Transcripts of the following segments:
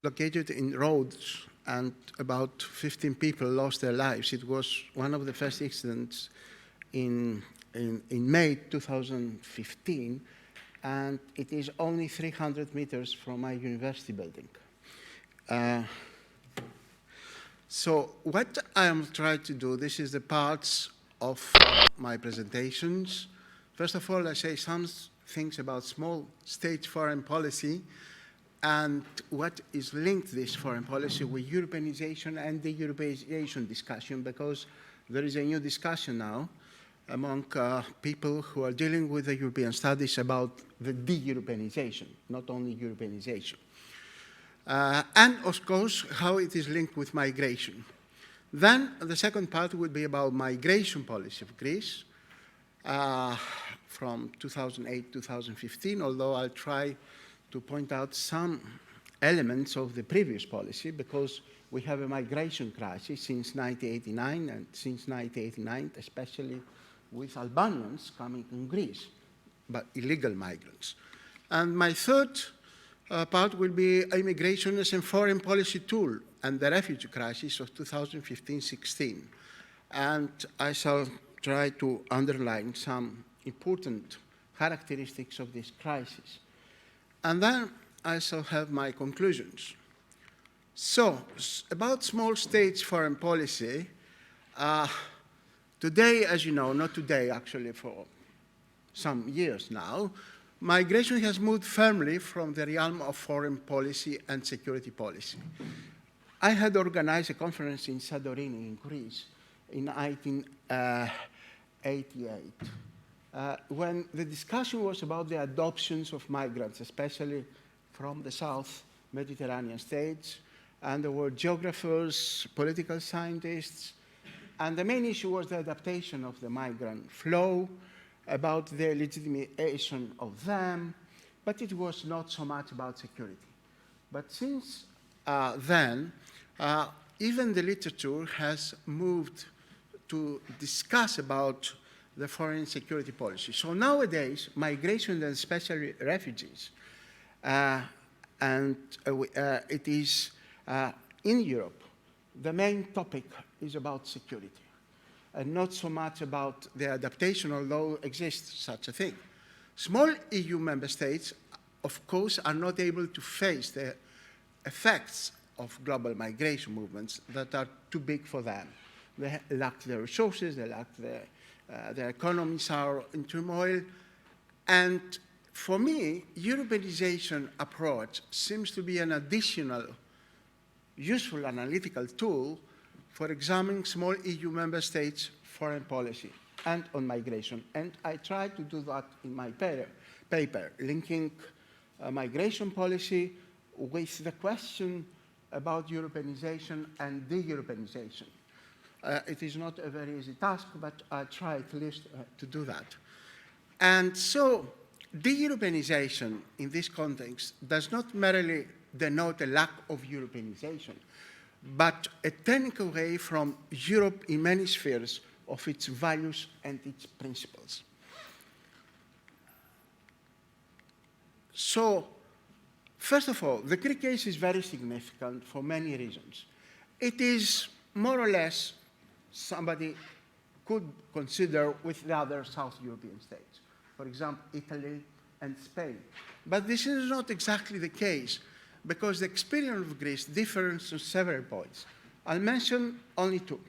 located in Rhodes, and about 15 people lost their lives. It was one of the first incidents in May 2015, and it is only 300 meters from my university building. So what I am trying to do, this is the parts of my presentations. First of all, I say some things about small state foreign policy and what is linked this foreign policy with Europeanization and the Europeanization discussion, because there is a new discussion now among people who are dealing with the European studies about the de-Europeanization, not only Europeanization. And of course, how it is linked with migration. Then the second part would be about migration policy of Greece from 2008-2015, although I'll try to point out some elements of the previous policy, because we have a migration crisis since 1989, and since 1989, especially with Albanians coming in Greece, but illegal migrants. And my third part will be immigration as a foreign policy tool and the refugee crisis of 2015-16. And I shall try to underline some important characteristics of this crisis. And then I shall have my conclusions. So, about small states foreign policy, today, as you know, not today actually, for some years now, migration has moved firmly from the realm of foreign policy and security policy. I had organized a conference in Santorini in Greece in 1988, when the discussion was about the adoptions of migrants, especially from the South Mediterranean states, and there were geographers, political scientists, and the main issue was the adaptation of the migrant flow, about the legitimation of them, but it was not so much about security. But since then, even the literature has moved to discuss about the foreign security policy. So nowadays, migration and especially refugees, it is in Europe, the main topic is about security, and not so much about the adaptation, although exists such a thing. Small EU member states, of course, are not able to face the effects of global migration movements that are too big for them. They lack the resources, they lack their economies are in turmoil. And for me, Europeanization approach seems to be an additional useful analytical tool for examining small EU member states' foreign policy and on migration. And I tried to do that in my paper, linking migration policy with the question about Europeanization and de-Europeanization. It is not a very easy task, but I try at least to do that. And so de-Europeanization in this context does not merely denote a lack of Europeanization, but a turning away from Europe in many spheres of its values and its principles. So, first of all, the Greek case is very significant for many reasons. It is more or less somebody could consider with the other South European states, for example, Italy and Spain. But this is not exactly the case, because the experience of Greece differs on several points. I'll mention only two.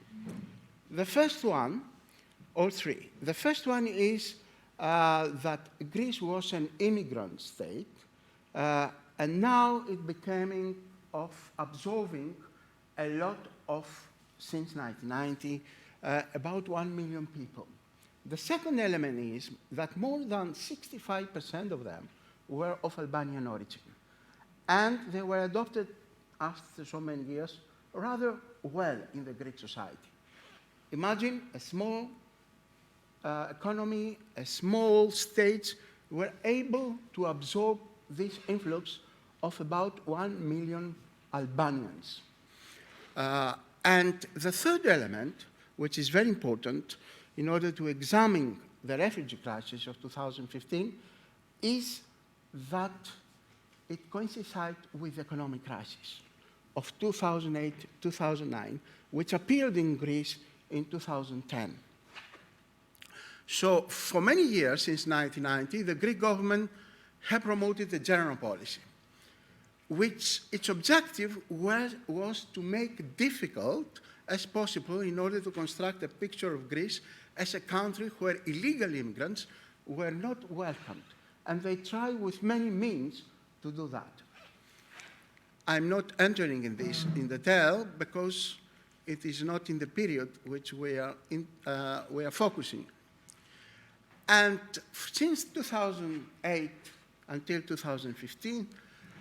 The first one, or three. The first one is that Greece was an immigrant state, and now it's becoming of absorbing a lot of, since 1990, about 1 million people. The second element is that more than 65% of them were of Albanian origin. And they were adopted after so many years rather well in the Greek society. Imagine a small economy, a small state were able to absorb this influx of about 1 million Albanians. And the third element, which is very important in order to examine the refugee crisis of 2015, is that it coincided with the economic crisis. of 2008-2009, which appeared in Greece in 2010. So for many years, since 1990, the Greek government had promoted a general policy, which its objective was to make difficult as possible in order to construct a picture of Greece as a country where illegal immigrants were not welcomed. And they try with many means to do that. I'm not entering in this in detail because it is not in the period which we are focusing. And since 2008 until 2015,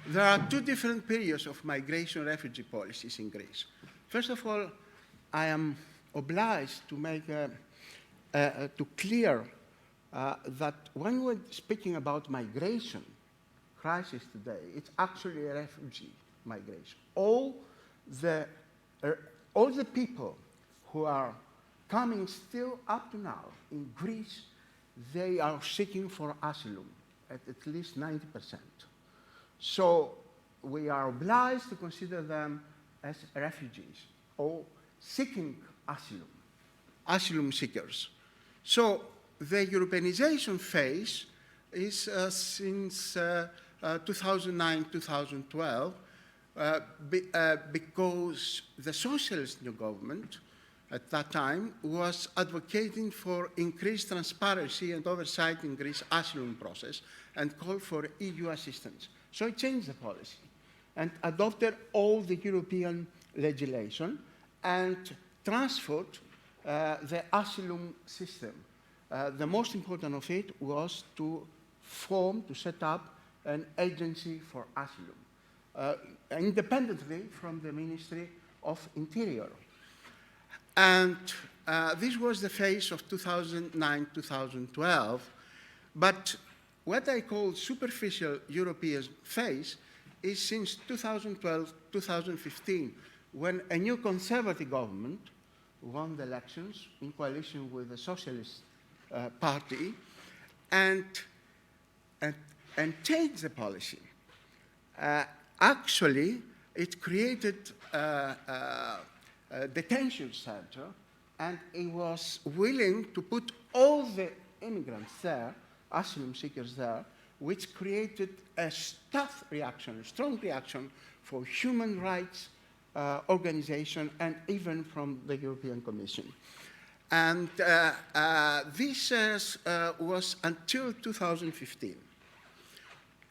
there are two different periods of migration refugee policies in Greece. First of all, I am obliged to make to clear that when we're speaking about migration crisis today, it's actually a refugee migration. All the people who are coming still up to now in Greece, they are seeking for asylum at least 90%. So we are obliged to consider them as refugees or seeking asylum seekers. So the Europeanization phase is since 2009-2012 because the socialist new government at that time was advocating for increased transparency and oversight in Greece's asylum process and called for EU assistance. So it changed the policy and adopted all the European legislation and transferred the asylum system. The most important of it was to set up an agency for asylum, independently from the Ministry of Interior. And this was the phase of 2009-2012. But what I call superficial European phase is since 2012-2015, when a new conservative government won the elections in coalition with the Socialist Party and changed the policy. Actually, it created a detention center, and it was willing to put all the immigrants there, asylum seekers there, which created a tough reaction, a strong reaction for human rights organization and even from the European Commission. And this was until 2015.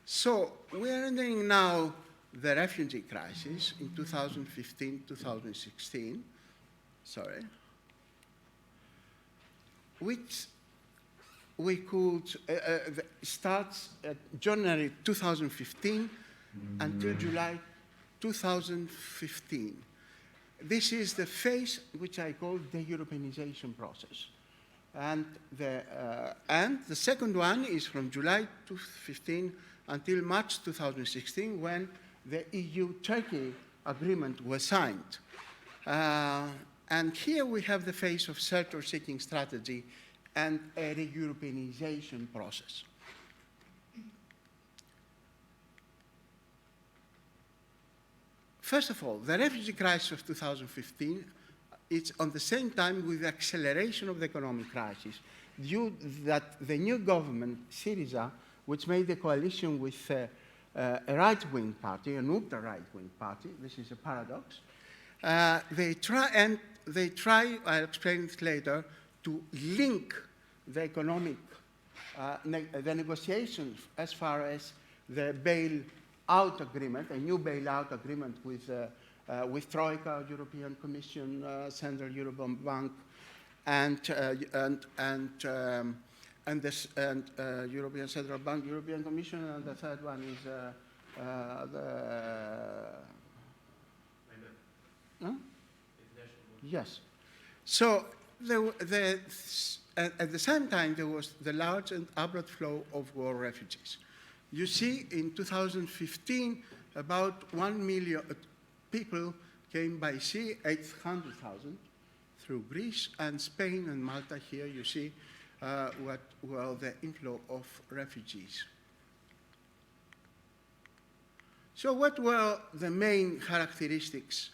So we're entering now the refugee crisis in 2015-2016, which we could starts at January 2015 until July 2015. This is the phase which I call the Europeanization process. And the second one is from July 2015 until March 2016, when the EU-Turkey agreement was signed. And here we have the phase of shelter-seeking strategy and a re-Europeanization process. First of all, the refugee crisis of 2015 is on the same time with the acceleration of the economic crisis, due that the new government, Syriza, which made a coalition with a right-wing party, an ultra-right-wing party, this is a paradox, they try, I'll explain it later, to link the economic, the negotiations as far as the bailout agreement, a new bailout agreement with Troika, European Commission, Central European Bank, and European Central Bank, European Commission, and the third one is Yes. So at the same time, there was the large and abrupt flow of war refugees. You see, in 2015, about 1 million people came by sea, 800,000 through Greece, and Spain and Malta. Here you see what were the inflow of refugees. So what were the main characteristics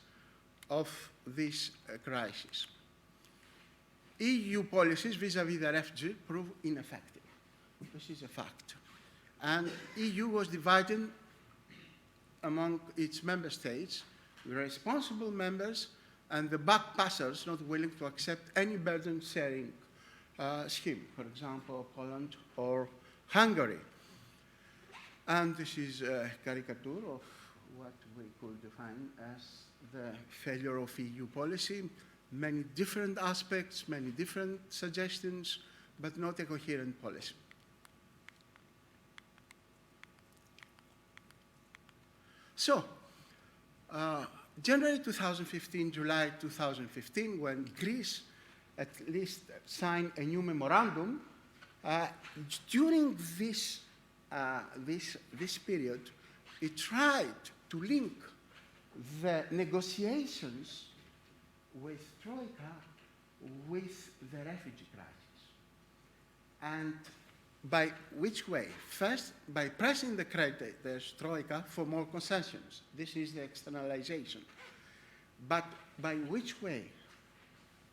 of this crisis? EU policies vis-à-vis the refugee proved ineffective. This is a fact. And EU was divided among its member states, the responsible members and the backpassers not willing to accept any burden-sharing scheme, for example, Poland or Hungary. And this is a caricature of what we could define as the failure of EU policy. Many different aspects, many different suggestions, but not a coherent policy. So, January 2015, July 2015, when Greece at least signed a new memorandum, during this period, it tried to link the negotiations with Troika with the refugee crisis. And by which way? First, by pressing the creditors, Troika, for more concessions. This is the externalization. But by which way?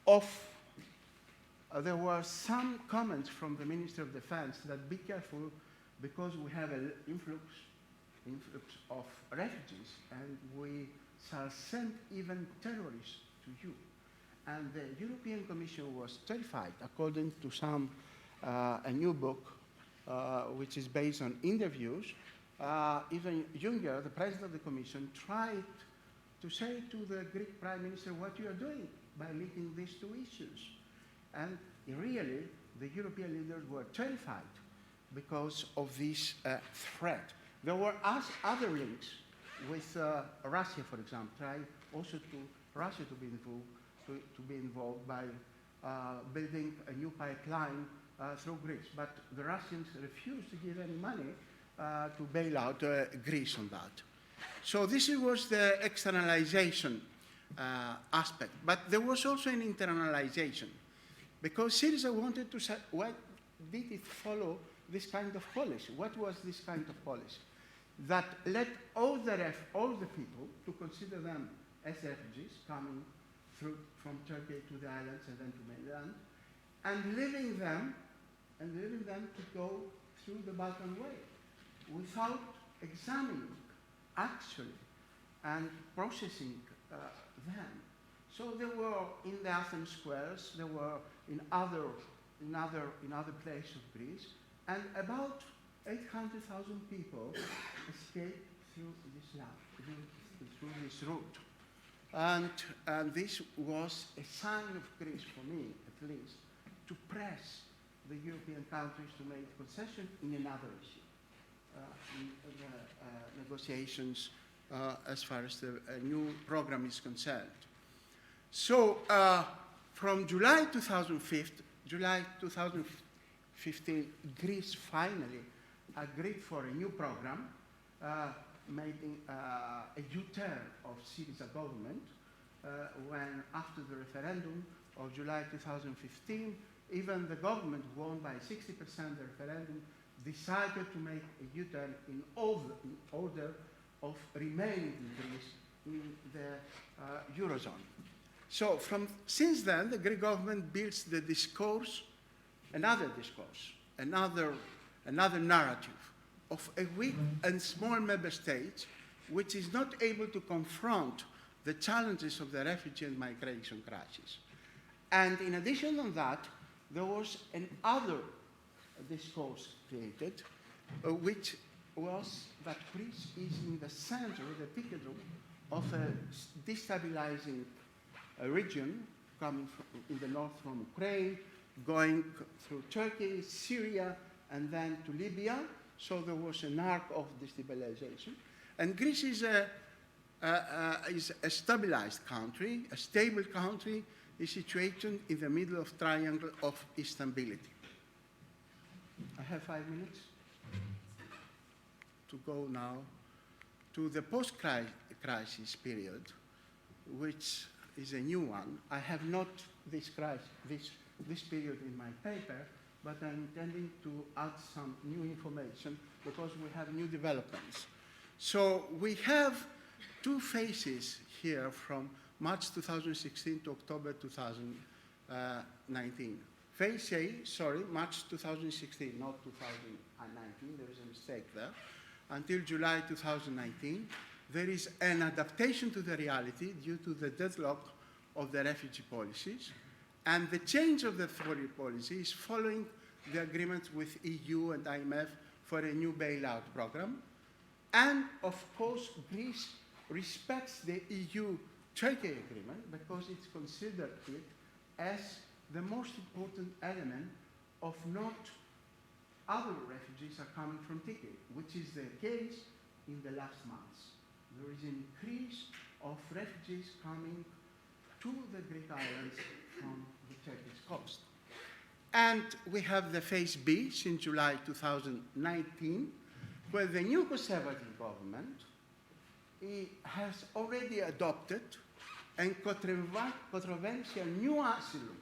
There were some comments from the Minister of Defense that be careful because we have an influx of refugees and we shall send even terrorists to you. And the European Commission was terrified, according to some, a new book, which is based on interviews. Even Juncker, the president of the Commission, tried to say to the Greek Prime Minister what you are doing by linking these two issues. And really, the European leaders were terrified because of this threat. There were other links with Russia, for example, tried also to Russia to be involved by building a new pipeline through Greece. But the Russians refused to give any money to bail out Greece on that. So this was the externalization aspect. But there was also an internalization, because Syriza wanted to say, why did it follow this kind of policy? What was this kind of policy? That led all the people to consider them as refugees coming from Turkey to the islands and then to mainland, and leaving them to go through the Balkan way without examining actually and processing them. So they were in the Athens squares, they were in other places of Greece, and about 800,000 people escaped through this this route. And this was a sign of Greece, for me at least, to press the European countries to make concession in another issue, in the negotiations as far as the new program is concerned. So from July 2015, Greece finally agreed for a new program, making a U-turn of Syriza government, when after the referendum of July 2015, even the government won by 60% the referendum, decided to make a U-turn in order of remaining in Greece in the Eurozone. So since then, the Greek government builds the discourse, another narrative of a weak and small member state which is not able to confront the challenges of the refugee and migration crisis. And in addition to that, there was another discourse created, which was that Greece is in the center, the epicenter of a destabilizing region coming in the north from Ukraine, going through Turkey, Syria, and then to Libya. So there was an arc of destabilization. And Greece is a stabilized country, a stable country, is situated in the middle of triangle of instability. I have 5 minutes to go now to the post-crisis period, which is a new one. I have not described this period in my paper, but I'm intending to add some new information because we have new developments. So we have two phases here from March 2016 to October 2019. Phase A, sorry, March 2016, not 2019, there is a mistake there. Until July 2019, there is an adaptation to the reality due to the deadlock of the refugee policies, and the change of the foreign policy is following the agreement with EU and IMF for a new bailout program. And of course, Greece respects the EU-Turkey agreement because it's considered it as the most important element of not other refugees are coming from Turkey, which is the case in the last months. There is an increase of refugees coming to the Greek islands from the Turkish coast. And we have the phase B since July 2019, where the new conservative government has already adopted a controversial new asylum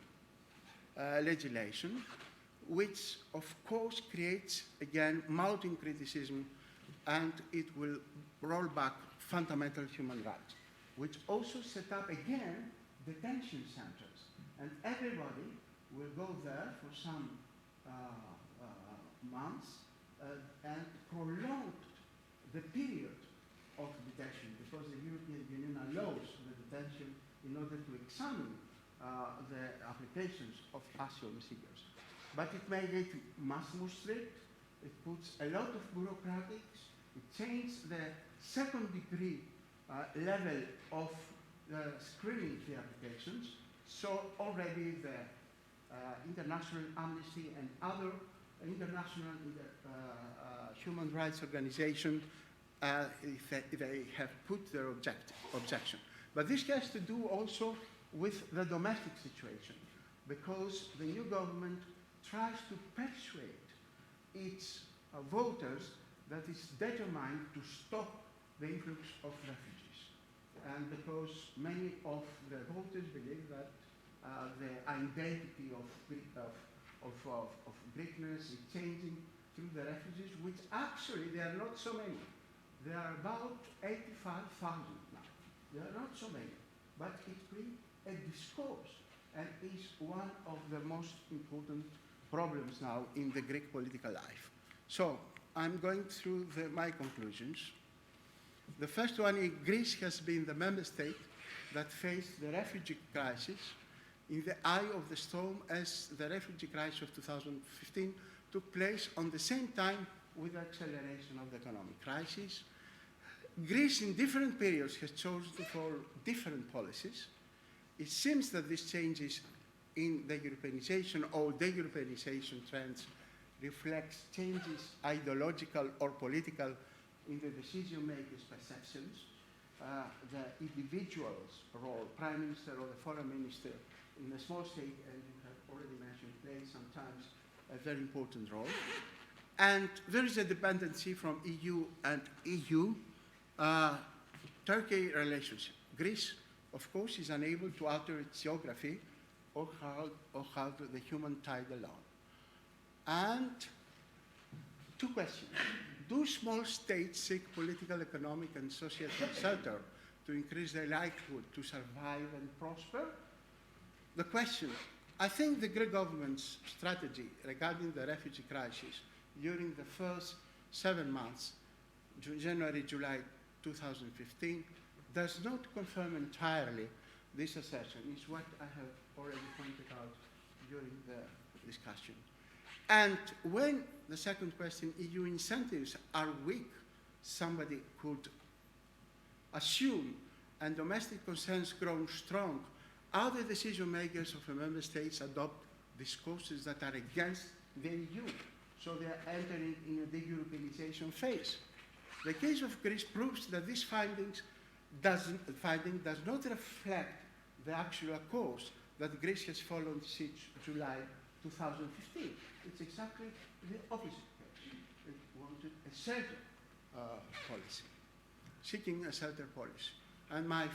legislation, which of course creates, again, mounting criticism, and it will roll back fundamental human rights, which also set up, again, detention centers. And everybody will go there for some months and prolong the period of detention, because the European Union allows the detention in order to examine the applications of asylum seekers. But it made it much more strict. It puts a lot of bureaucratics. It changed the second degree level of screening the applications. So already the International Amnesty and other international human rights organizations, they have put their objection. But this has to do also with the domestic situation, because the new government tries to persuade its voters that it's determined to stop the influx of refugees. And because many of the voters believe that the identity of Greekness is changing through the refugees, which actually they are not so many. There are about 85,000 now. There are not so many, but it brings a discourse and is one of the most important problems now in the Greek political life. So I'm going through my conclusions. The first one is Greece has been the member state that faced the refugee crisis in the eye of the storm as the refugee crisis of 2015 took place on the same time with the acceleration of the economic crisis. Greece in different periods has chosen to follow different policies. It seems that these changes in the Europeanization or de-Europeanization trends reflects changes, ideological or political, in the decision-makers' perceptions. The individual's role, Prime Minister or the Foreign Minister, in a small state, and you have already mentioned, plays sometimes a very important role. And there is a dependency from EU and EU-Turkey relationship. Greece, of course, is unable to alter its geography or have the human tide alone. And two questions. Do small states seek political, economic, and social shelter to increase their likelihood to survive and prosper? The question, I think the Greek government's strategy regarding the refugee crisis during the first 7 months, January, July 2015, does not confirm entirely this assertion. It's what I have already pointed out during the discussion. And when, the second question, EU incentives are weak, somebody could assume, and domestic concerns grow strong, other decision makers of the member states adopt discourses that are against the EU. So they are entering in a de-Europeanization phase. The case of Greece proves that this finding does not reflect the actual course that Greece has followed since July 2015. It's exactly the opposite case. It wanted a shelter policy, seeking a shelter policy. And my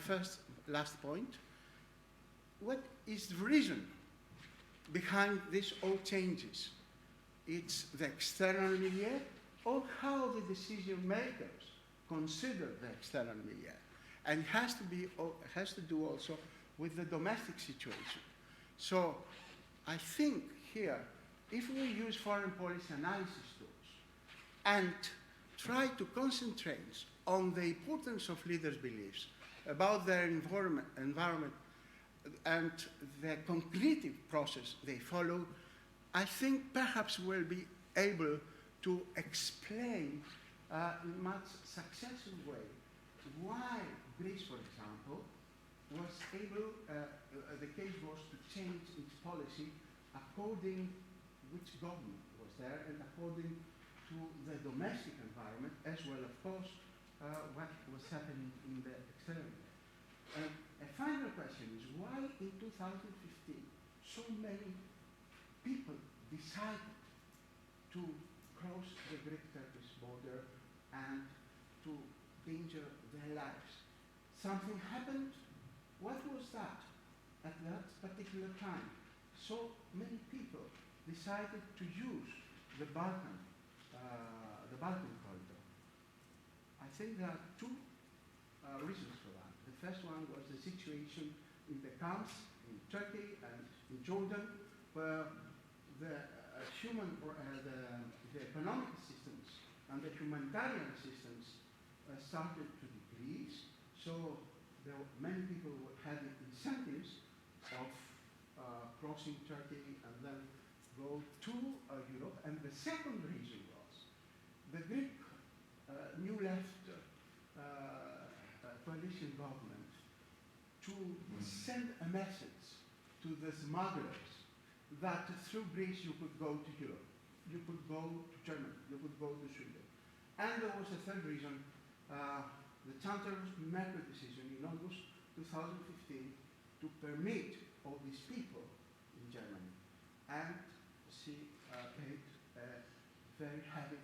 last point, what is the reason behind these all changes? It's the external milieu, or how the decision makers consider the external milieu. And it has to do also with the domestic situation. So I think here, if we use foreign policy analysis tools and try to concentrate on the importance of leaders' beliefs about their environment and the concretive process they follow, I think perhaps we'll be able to explain in a much successful way why Greece, for example, was able, the case was to change its policy according which government was there and according to the domestic environment, as well, of course, what was happening in the external. And a final question is why in 2015 so many people decided to cross the Greek-Turkish border and to injure their lives? Something happened? What was that at that particular time? So many people decided to use the Balkan corridor. I think there are two reasons for that. The first one was the situation in the camps in Turkey and in Jordan, where the economic assistance and the humanitarian assistance started to decrease. So there were many people who had incentives of crossing Turkey and then go to Europe. And the second reason was the Greek New Left coalition government to send a message to the smugglers that through Greece you could go to Europe, you could go to Germany, you could go to Sweden. And there was a third reason, the Chancellor's Merkel decision in August 2015 to permit all these people in Germany. And she paid a very heavy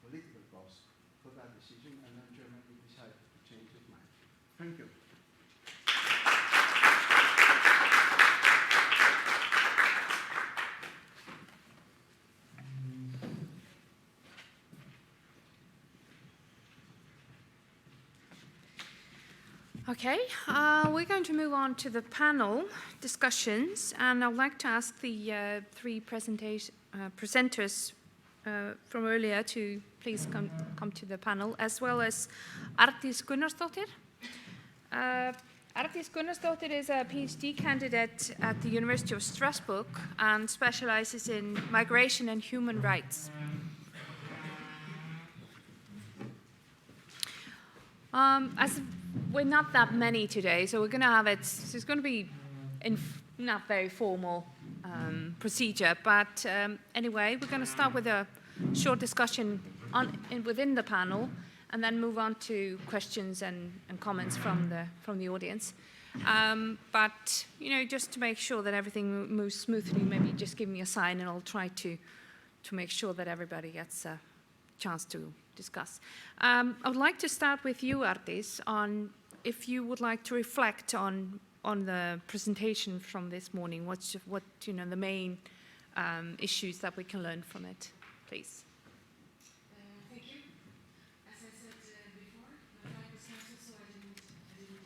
political cost for that decision, and then Germany decided to change its mind. Thank you. Okay, we're going to move on to the panel discussions, and I'd like to ask the three presenters from earlier to please come to the panel, as well as Arndís Gunnarsdóttir. Arndís Gunnarsdóttir is a PhD candidate at the University of Strasbourg and specializes in migration and human rights. As we're not that many today, so we're going to have it. So it's going to be in not very formal procedure, but anyway, we're going to start with a short discussion within the panel, and then move on to questions and comments from the audience. But just to make sure that everything moves smoothly, maybe just give me a sign, and I'll try to make sure that everybody gets a chance to discuss. I would like to start with you, Arndís, on if you would like to reflect on the presentation from this morning. What the main issues that we can learn from it, please. Thank you. As I said before, my flight was cancelled, so I didn't attend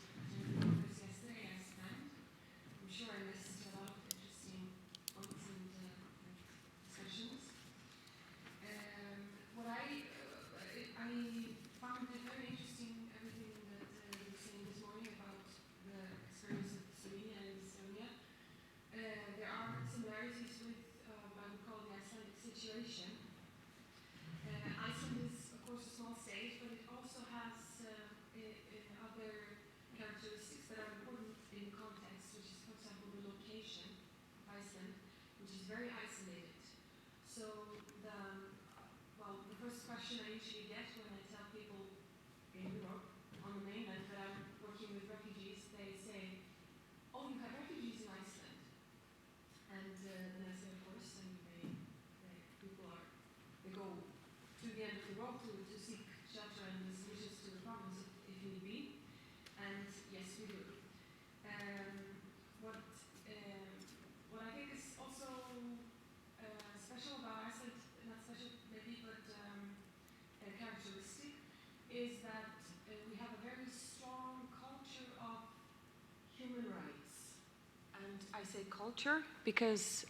the conference yesterday as planned. I'm sure I missed a lot of interesting points and discussions. What I found it very interesting, everything that you were saying this morning about the experience of Slovenia and Estonia. There are similarities with what I would call the Icelandic situation. Iceland is, of course, a small state, but it also has other characteristics that are important in context, which is, for example, the location of Iceland, which is very isolated. So the first question I usually get when I tell people in Europe, on the mainland, that I'm working with refugees, they say, "Oh, you have refugees in Iceland." And then I say, of course, and people go to the end of the world to seek shelter and solutions to the problems if need be. And yes, we do. What I think is also special about Iceland, not special maybe, but characteristic, is that we have a very strong culture of human rights. And I say culture because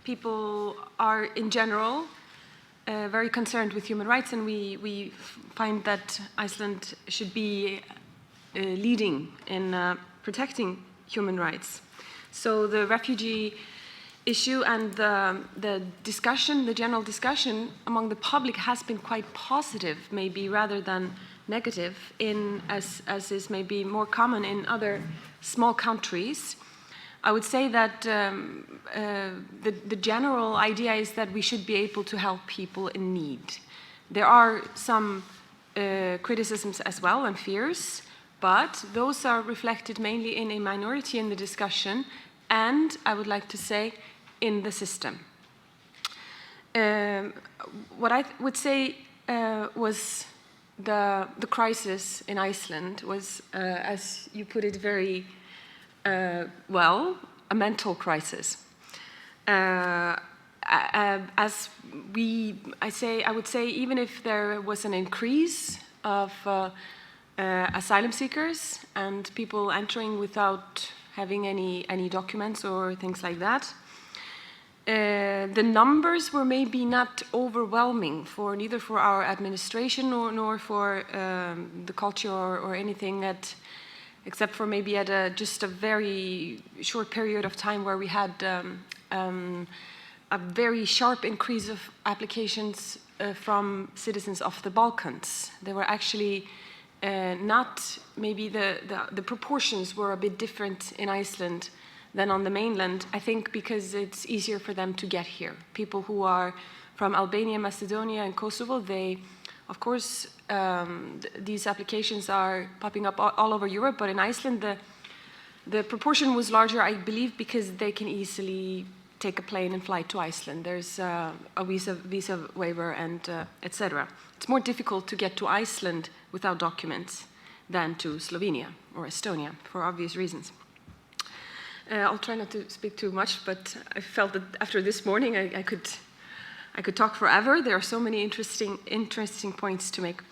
people are, in general, very concerned with human rights, and we find that Iceland should be leading in protecting human rights. So the refugee issue and the discussion, the general discussion among the public has been quite positive, maybe rather than negative, as is maybe more common in other small countries. I would say that the general idea is that we should be able to help people in need. There are some criticisms as well and fears, but those are reflected mainly in a minority in the discussion, and I would like to say in the system. What I would say was the crisis in Iceland was, as you put it very well, a mental crisis. I would say even if there was an increase of asylum seekers and people entering without having any documents or things like that, the numbers were maybe not overwhelming for neither for our administration nor for the culture or anything that, except for maybe at just a very short period of time where we had a very sharp increase of applications from citizens of the Balkans. They were actually not, maybe the proportions were a bit different in Iceland than on the mainland, I think because it's easier for them to get here. People who are from Albania, Macedonia, and Kosovo, they, of course, these applications are popping up all over Europe, but in Iceland, the proportion was larger, I believe, because they can easily take a plane and fly to Iceland. There's a visa waiver and etc. It's more difficult to get to Iceland without documents than to Slovenia or Estonia, for obvious reasons. I'll try not to speak too much, but I felt that after this morning I could talk forever. There are so many interesting points to make.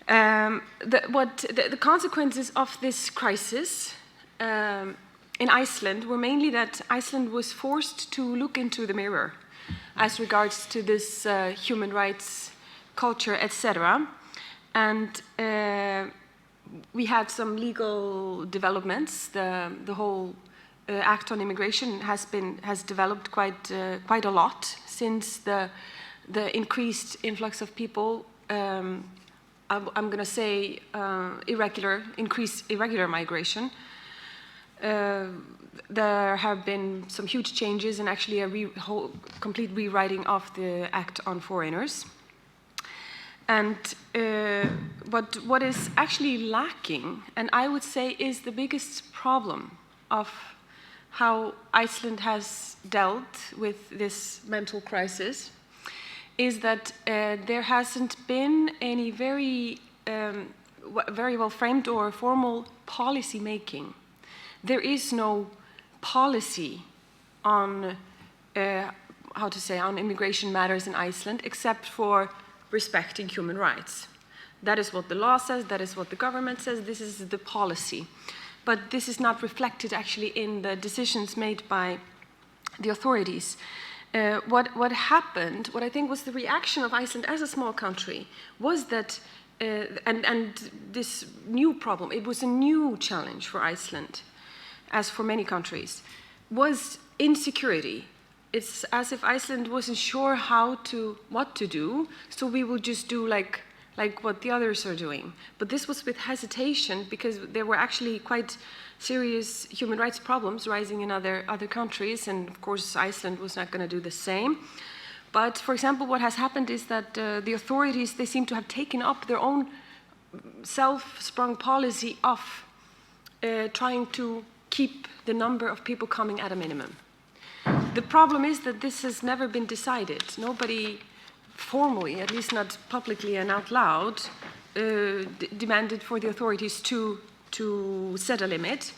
The consequences of this crisis in Iceland were mainly that Iceland was forced to look into the mirror as regards to this human rights culture, etc. And we had some legal developments. The whole Act on Immigration has developed quite a lot since the increased influx of people. I'm going to say increased irregular migration. There have been some huge changes and actually a complete rewriting of the Act on Foreigners. And what is actually lacking, and I would say is the biggest problem of how Iceland has dealt with this mental crisis, is that there hasn't been any very well framed or formal policy making. There is no policy on on immigration matters in Iceland, except for respecting human rights. That is what the law says, that is what the government says, this is the policy. But this is not reflected actually in the decisions made by the authorities. What happened, what I think was the reaction of Iceland as a small country, was that, and this new problem, it was a new challenge for Iceland, as for many countries, was insecurity. It's as if Iceland wasn't sure what to do, so we will just do like what the others are doing. But this was with hesitation because there were actually quite serious human rights problems rising in other countries, and of course Iceland was not going to do the same. But for example, what has happened is that the authorities, they seem to have taken up their own self-sprung policy of trying to keep the number of people coming at a minimum. The problem is that this has never been decided. Nobody formally, at least not publicly and out loud, demanded for the authorities to set a limit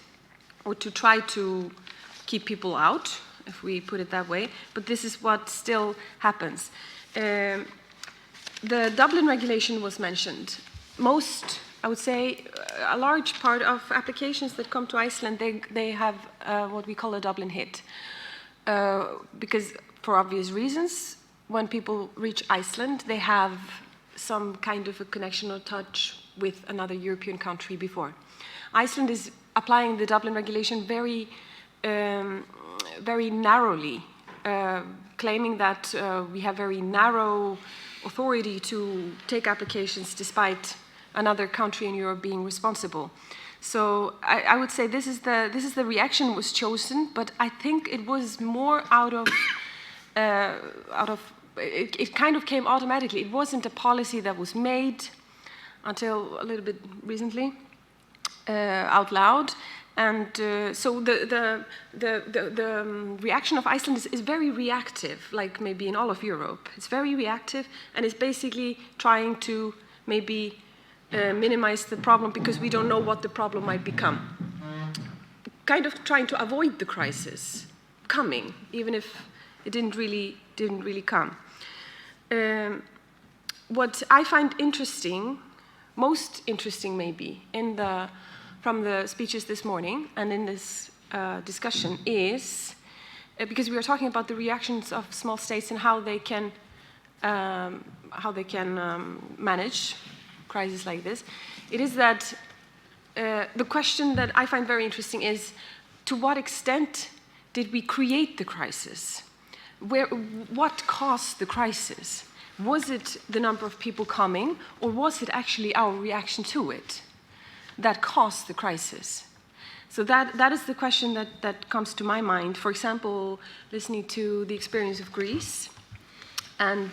or to try to keep people out, if we put it that way. But this is what still happens. The Dublin regulation was mentioned. I would say, a large part of applications that come to Iceland, they have what we call a Dublin hit. Because for obvious reasons, when people reach Iceland, they have some kind of a connection or touch with another European country before. Iceland is applying the Dublin regulation very, very narrowly, claiming that we have very narrow authority to take applications despite another country in Europe being responsible. So I would say this is the reaction was chosen, but I think it was more out of it kind of came automatically. It wasn't a policy that was made until a little bit recently out loud. And so the reaction of Iceland is very reactive, like maybe in all of Europe. It's very reactive, and it's basically trying to maybe minimize the problem because we don't know what the problem might become. Kind of trying to avoid the crisis coming, even if it didn't really come. What I find interesting, most interesting maybe, from the speeches this morning and in this discussion is, because we are talking about the reactions of small states and how they can manage crises like this, it is that the question that I find very interesting is, to what extent did we create the crisis? What caused the crisis? Was it the number of people coming, or was it actually our reaction to it that caused the crisis? So that is the question that comes to my mind. For example, listening to the experience of Greece, and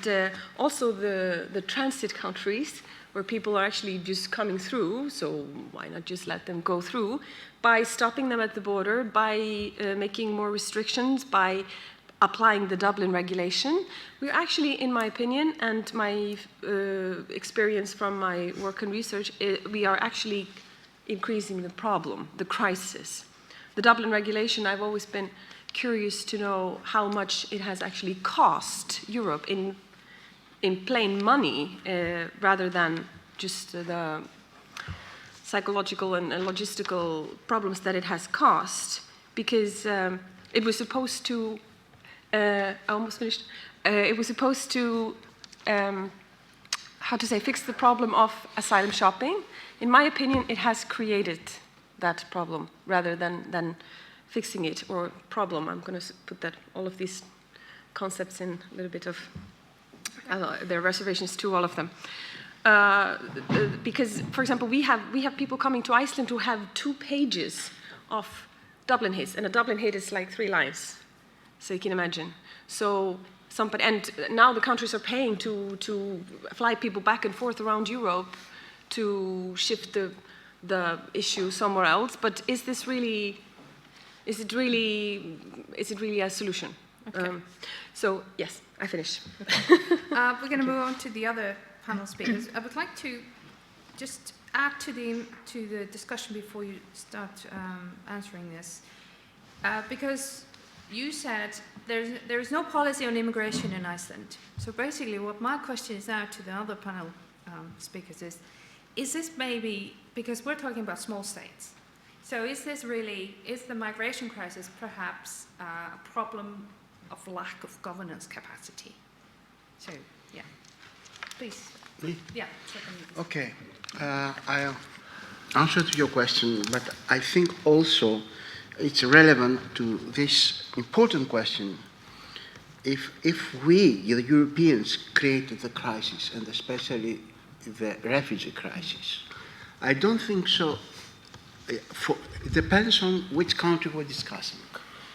also the transit countries, where people are actually just coming through, so why not just let them go through, by stopping them at the border, by making more restrictions, by applying the Dublin regulation. We're actually, in my opinion, and my experience from my work and research, we are actually increasing the problem, the crisis. The Dublin regulation, I've always been curious to know how much it has actually cost Europe in plain money, rather than just the psychological and logistical problems that it has caused, because it was supposed to, almost finished, it was supposed to, fix the problem of asylum shopping. In my opinion, it has created that problem rather than fixing it, or problem. I'm going to put all of these concepts in a little bit of, there are reservations to all of them. Because, for example, we have people coming to Iceland who have 2 pages of Dublin hits, and a Dublin hit is like 3 lines, so you can imagine. So and now the countries are paying to fly people back and forth around Europe to shift the issue somewhere else. But is it really a solution? Okay. So yes, I finish. Okay. We're going to move on to the other panel speakers. I would like to just add to the discussion before you start answering this, because you said there is no policy on immigration in Iceland. So basically, what my question is now to the other panel speakers is this maybe, because we're talking about small states, so is the migration crisis perhaps a problem of lack of governance capacity? So, yeah, please. Me? Yeah. Okay. I'll answer to your question, but I think also it's relevant to this important question. If we, the Europeans, created the crisis, and especially the refugee crisis, I don't think so. It depends on which country we're discussing.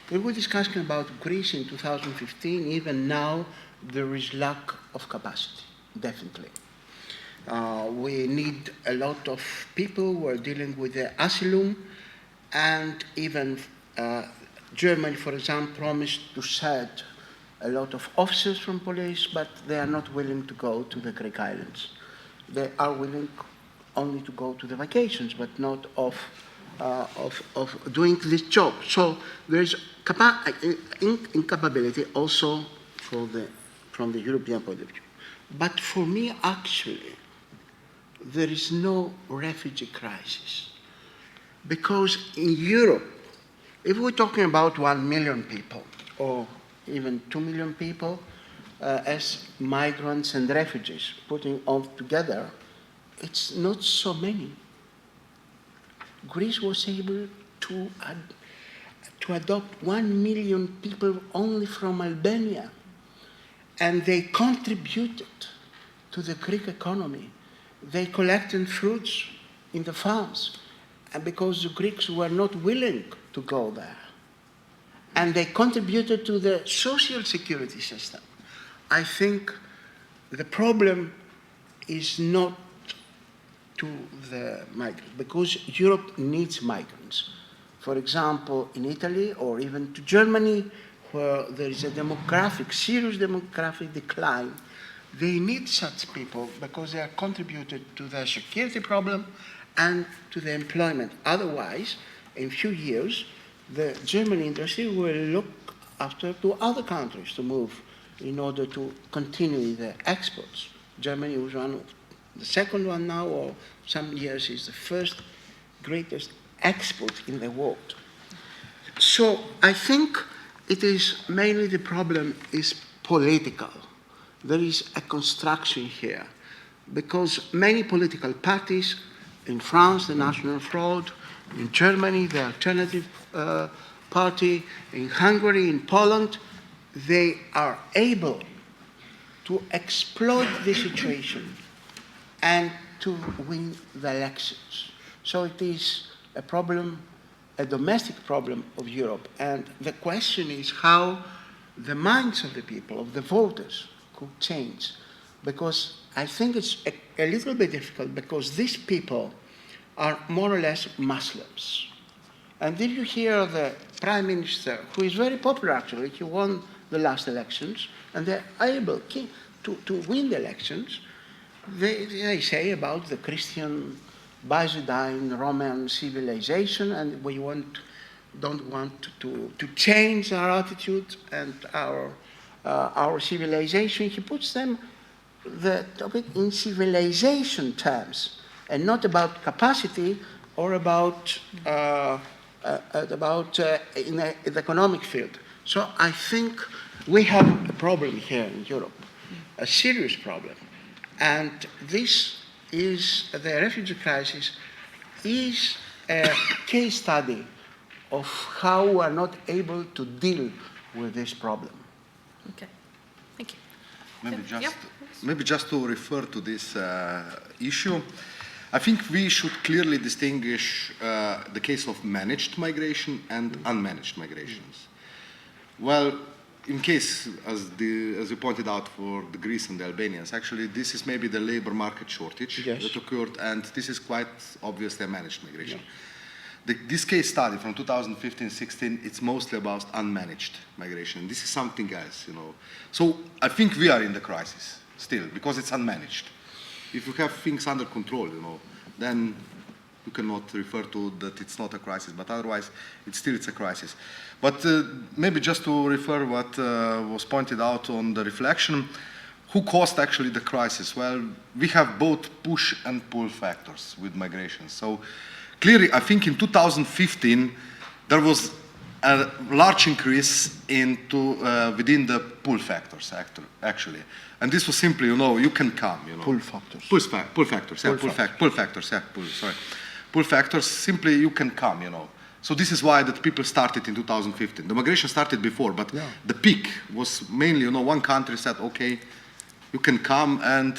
If we're discussing about Greece in 2015, even now, there is lack of capacity, definitely. We need a lot of people who are dealing with the asylum, and even Germany, for example, promised to send a lot of officers from police, but they are not willing to go to the Greek islands. They are willing only to go to the vacations, but not of doing this job. So there is incapability also from the European point of view. But for me, actually, there is no refugee crisis. Because in Europe, if we're talking about 1 million people, or even 2 million people, as migrants and refugees, putting all together, it's not so many. Greece was able to adopt 1 million people only from Albania. And they contributed to the Greek economy. They collected fruits in the farms, and because the Greeks were not willing to go there. And they contributed to the social security system. I think the problem is not to the migrants, because Europe needs migrants. For example, in Italy or even to Germany, where there is a serious demographic decline, they need such people because they are contributed to their security problem and to the employment. Otherwise, in a few years, the German industry will look after to other countries to move in order to continue the exports. Germany was the second one now, or some years is the first greatest export in the world. So I think it is mainly the problem is political. There is a construction here because many political parties in France, the National Front, in Germany, the Alternative Party, in Hungary, in Poland, they are able to exploit the situation and to win the elections. So it is a problem, a domestic problem of Europe. And the question is how the minds of the people, of the voters, could change. Because I think it's a little bit difficult because these people are more or less Muslims. And did you hear the Prime Minister, who is very popular actually, he won the last elections, and they're able to win the elections, they say about the Christian, Byzantine, Roman civilization, and we don't want to change our attitude and our civilization. He puts them, the topic, in civilization terms, and not about capacity or about in the economic field. So I think we have a problem here in Europe, a serious problem. And this is, the refugee crisis is a case study of how we are not able to deal with this problem. Okay, thank you. Maybe just to refer to this issue, I think we should clearly distinguish the case of managed migration and unmanaged migrations. Well, in case, as you pointed out, for the Greece and the Albanians, actually this is maybe the labor market shortage that occurred, and this is quite obviously a managed migration. Yeah. This case study from 2015-16, it's mostly about unmanaged migration. This is something else, you know. So I think we are in the crisis still, because it's unmanaged. If you have things under control, you know, then you cannot refer to that it's not a crisis, but otherwise it's a crisis. But maybe just to refer what was pointed out on the reflection, who caused actually the crisis? Well, we have both push and pull factors with migration. So clearly, I think in 2015, there was a large increase within the pull factors, actually. And this was simply, you know, you can come, you know. Pull factors. Pull factors, simply you can come, you know. So this is why that people started in 2015. The migration started before, but the peak was mainly, you know, one country said, okay, you can come, and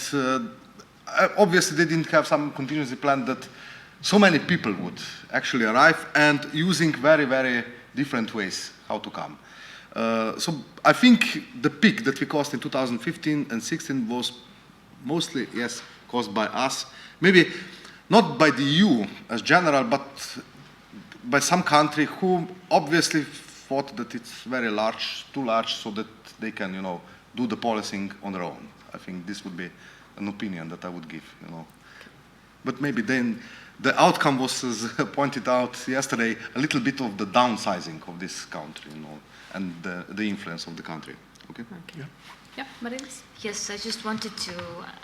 obviously they didn't have some contingency plan that so many people would actually arrive, and using very, very different ways how to come. So I think the peak that we caused in 2015 and 16 was mostly, yes, caused by us. Maybe not by the EU as general, but by some country who obviously thought that it's very large, too large, so that they can, you know, do the policing on their own. I think this would be an opinion that I would give, you know. But maybe then the outcome was, as pointed out yesterday, a little bit of the downsizing of this country, you know, and the influence of the country. Okay. Yeah, Marilis? Yes, I just wanted to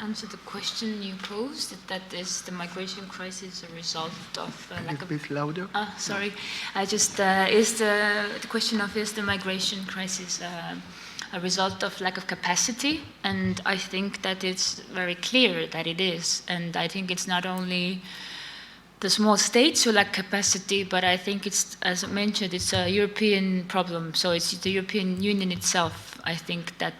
answer the question you posed, that is the migration crisis a result of lack of... A bit louder. Sorry. I just, is the question of is the migration crisis a result of lack of capacity? And I think that it's very clear that it is. And I think it's not only the small states who lack capacity, but I think it's, as I mentioned, it's a European problem. So it's the European Union itself. I think that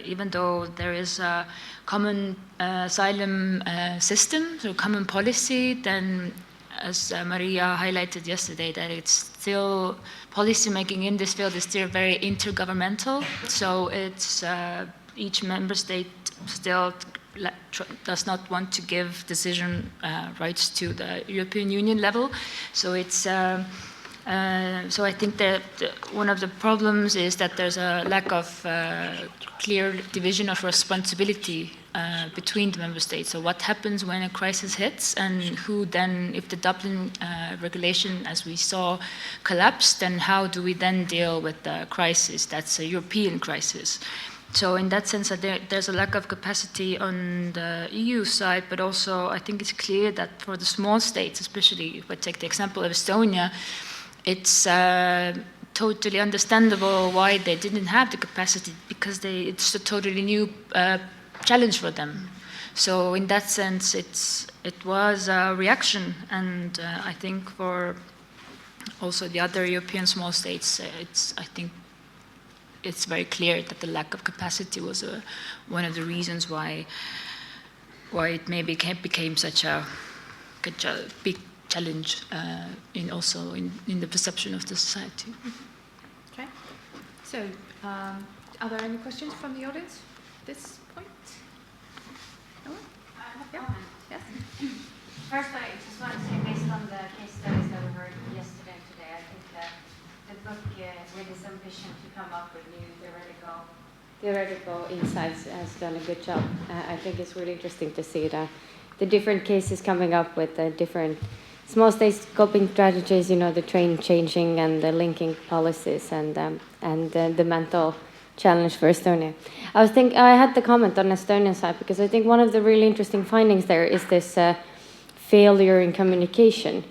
even though there is a common asylum system, so common policy, then as Maria highlighted yesterday, that it's still, policy making in this field is still very intergovernmental. So it's each member state still does not want to give decision rights to the European Union level. So it's so I think that one of the problems is that there's a lack of clear division of responsibility between the member states. So what happens when a crisis hits, and who then, if the Dublin regulation, as we saw, collapsed, then how do we then deal with the crisis? That's a European crisis. So in that sense, there's a lack of capacity on the EU side, but also I think it's clear that for the small states, especially if I take the example of Estonia, it's totally understandable why they didn't have the capacity, because it's a totally new challenge for them. So in that sense, it was a reaction, and I think for also the other European small states, I think it's very clear that the lack of capacity was one of the reasons why it maybe became such a big challenge also in the perception of the society. Okay. So, are there any questions from the audience at this point? No? Yeah. Yes. First, I just want to say, based on the case studies that we heard yesterday and today, I think that the book with its ambition to come up with new theoretical insights has done a good job. I think it's really interesting to see the different cases coming up with the different small states coping strategies, the train changing and the linking policies and the mental challenge for Estonia. I had the comment on Estonian side because I think one of the really interesting findings there is this failure in communication.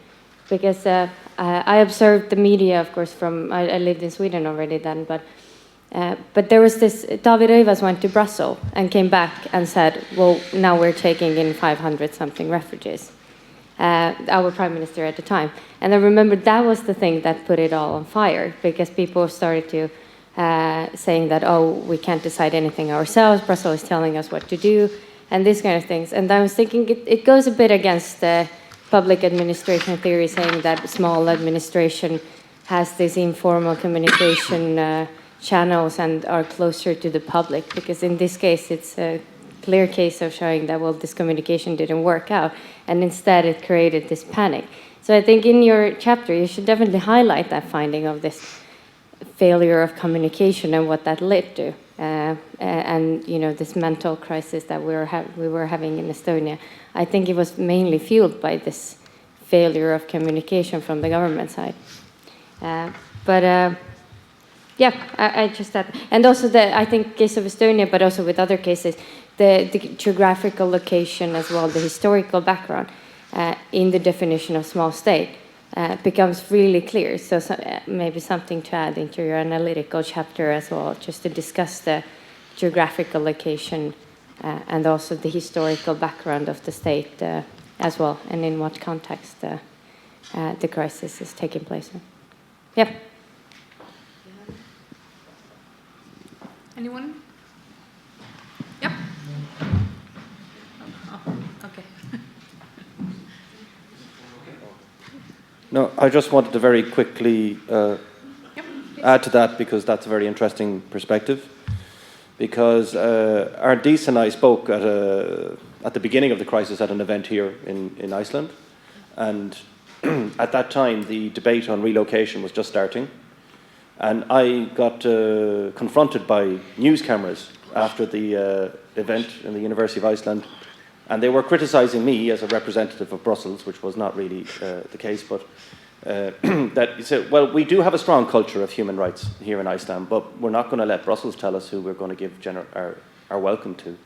Because I observed the media, of course, I lived in Sweden already then, but there was this, David Rivas went to Brussels and came back and said, well, now we're taking in 500-something refugees, our prime minister at the time. And I remember that was the thing that put it all on fire, because people started to saying that, oh, we can't decide anything ourselves, Brussels is telling us what to do, and these kind of things. And I was thinking it goes a bit against public administration theory, saying that small administration has these informal communication channels and are closer to the public, because in this case it's a clear case of showing that, well, this communication didn't work out, and instead it created this panic. So I think in your chapter you should definitely highlight that finding of this failure of communication and what that led to, and this mental crisis that we were having in Estonia. I think it was mainly fueled by this failure of communication from the government side. I just thought, and also I think case of Estonia, but also with other cases, the geographical location as well, the historical background in the definition of small state becomes really clear. So maybe something to add into your analytical chapter as well, just to discuss the geographical location and also the historical background of the state as well, and in what context the crisis is taking place in. Yep. Anyone? Yep. Okay. No, I just wanted to very quickly add to that, because that's a very interesting perspective. Because Arndis and I spoke at the beginning of the crisis at an event here in Iceland, and at that time the debate on relocation was just starting, and I got confronted by news cameras after the event in the University of Iceland, and they were criticizing me as a representative of Brussels, which was not really the case, but that you say, well, we do have a strong culture of human rights here in Iceland, but we're not going to let Brussels tell us who we're going to give our welcome to.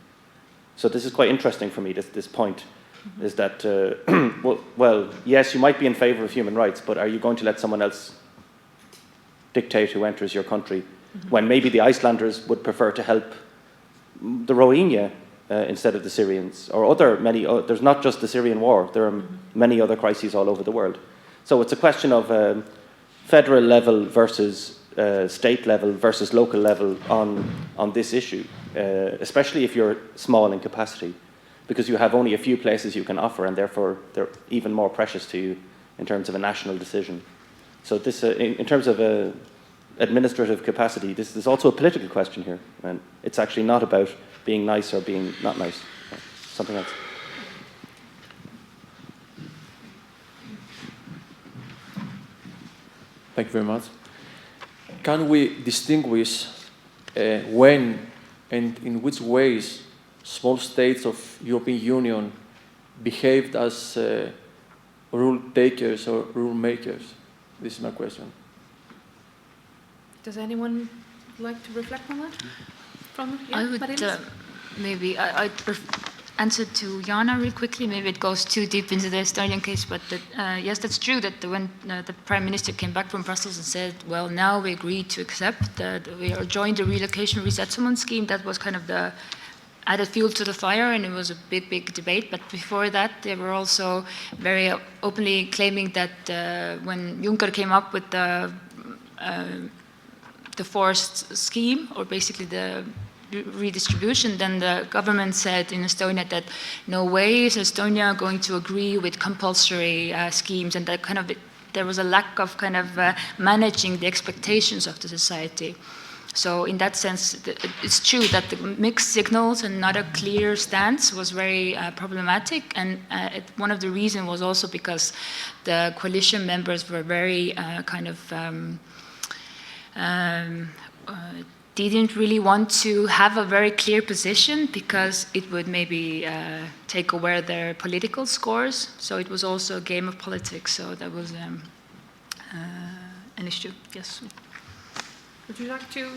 So this is quite interesting for me, this point, is that, well, yes, you might be in favour of human rights, but are you going to let someone else dictate who enters your country, when maybe the Icelanders would prefer to help the Rohingya instead of the Syrians, or there's not just the Syrian war, there are many other crises all over the world. So it's a question of federal level versus state level versus local level on this issue, especially if you're small in capacity, because you have only a few places you can offer, and therefore they're even more precious to you in terms of a national decision. So this, in terms of administrative capacity, this is also a political question here, and it's actually not about being nice or being not nice, something else. Thank you very much. Can we distinguish when and in which ways small states of European Union behaved as rule takers or rule makers? This is my question. Does anyone like to reflect on that? I would maybe I'd answer to Jana real quickly. Maybe it goes too deep into the Estonian case, but yes, that's true that when the Prime Minister came back from Brussels and said, well, now we agreed to accept that we are joined the relocation resettlement scheme, that was kind of the added fuel to the fire, and it was a big, big debate. But before that, they were also very openly claiming that when Juncker came up with the forced scheme, or basically the redistribution, then the government said in Estonia that no way is Estonia going to agree with compulsory schemes, and that kind of there was a lack of kind of managing the expectations of the society. So in that sense, it's true that the mixed signals and not a clear stance was very problematic, and one of the reasons was also because the coalition members were very didn't really want to have a very clear position, because it would maybe take away their political scores. So it was also a game of politics. So that was an issue. Yes. Would you like to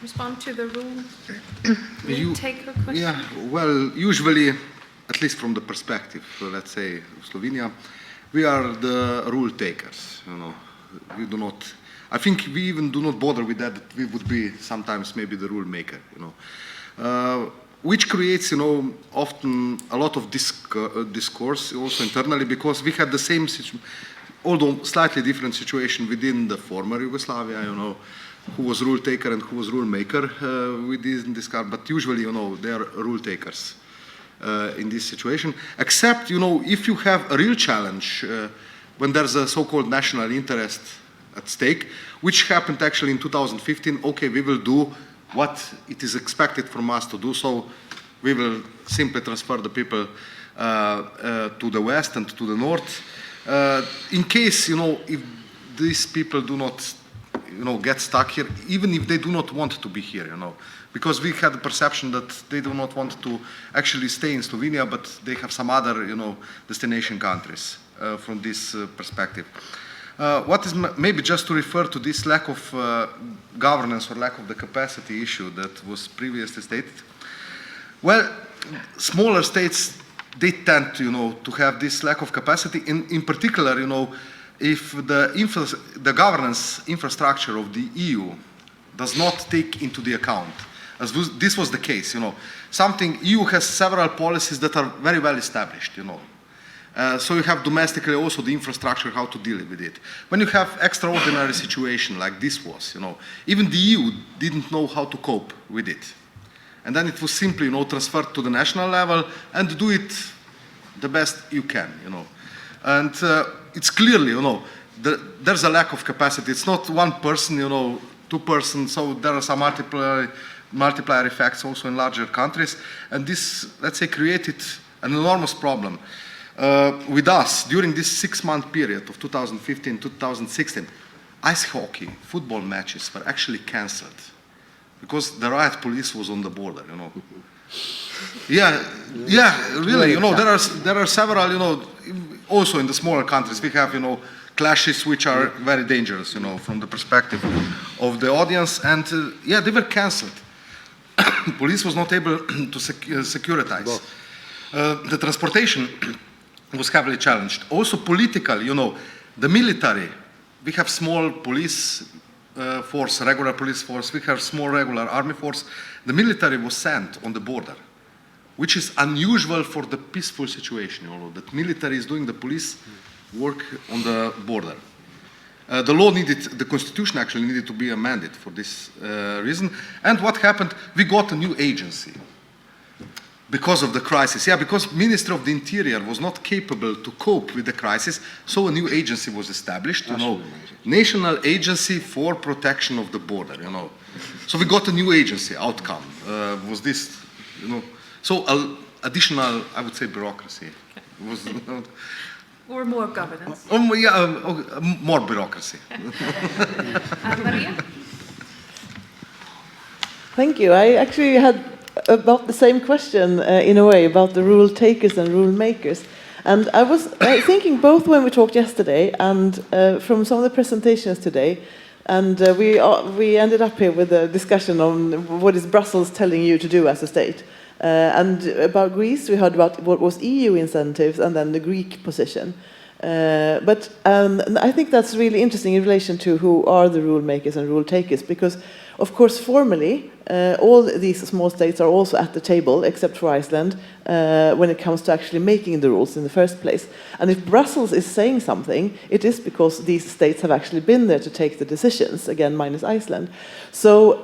respond to the rule taker question? Yeah, well, usually, at least from the perspective, let's say, of Slovenia, we are the rule takers. You know, we do not. I think we even do not bother with that we would be sometimes maybe the rule maker. You know, which creates, you know, often a lot of discourse also internally, because we had the same although slightly different situation within the former Yugoslavia, you know, who was rule taker and who was rule maker. We didn't discuss, but usually, you know, they are rule takers in this situation. Except, you know, if you have a real challenge when there's a so-called national interest at stake, which happened actually in 2015, okay, we will do what it is expected from us to do, so we will simply transfer the people to the west and to the north. In case, you know, if these people do not, you know, get stuck here, even if they do not want to be here, you know, because we had the perception that they do not want to actually stay in Slovenia, but they have some other, you know, destination countries from this perspective. What is maybe just to refer to this lack of governance or lack of the capacity issue that was previously stated. Well, smaller states, they tend to, you know, to have this lack of capacity. In particular, you know, if the governance infrastructure of the EU does not take into the account, as this was the case, you know, EU has several policies that are very well established, you know. So you have domestically also the infrastructure, how to deal with it. When you have extraordinary situation like this was, you know, even the EU didn't know how to cope with it. And then it was simply, you know, transferred to the national level and do it the best you can, you know. And it's clearly, you know, there's a lack of capacity. It's not one person, you know, two persons, so there are some multiplier effects also in larger countries. And this, let's say, created an enormous problem. With us, during this 6-month period of 2015-2016, ice hockey, football matches were actually cancelled because the riot police was on the border, you know. Yeah, really, you know, there are several, you know, also in the smaller countries, we have, you know, clashes which are very dangerous, you know, from the perspective of the audience. And yeah, they were cancelled. Police was not able to securitize. The transportation was heavily challenged. Also political, you know, the military. We have small police force, regular police force. We have small regular army force. The military was sent on the border, which is unusual for the peaceful situation, you know, that military is doing the police work on the border. The law needed, the constitution actually needed to be amended for this reason. And what happened? We got a new agency because of the crisis. Yeah, because Ministry of the Interior was not capable to cope with the crisis, so a new agency was established, you know, National Agency for Protection of the Border, you know. So we got a new agency. Outcome was this, you know. So additional, I would say, bureaucracy was. Or more governance. More bureaucracy. Maria? Thank you. I actually had about the same question in a way about the rule takers and rule makers. And I was thinking both when we talked yesterday and from some of the presentations today, and we ended up here with a discussion on what is Brussels telling you to do as a state. And about Greece, we heard about what was EU incentives and then the Greek position. But I think that's really interesting in relation to who are the rule makers and rule takers, because, of course, formally, all these small states are also at the table, except for Iceland, when it comes to actually making the rules in the first place. And if Brussels is saying something, it is because these states have actually been there to take the decisions, again, minus Iceland. So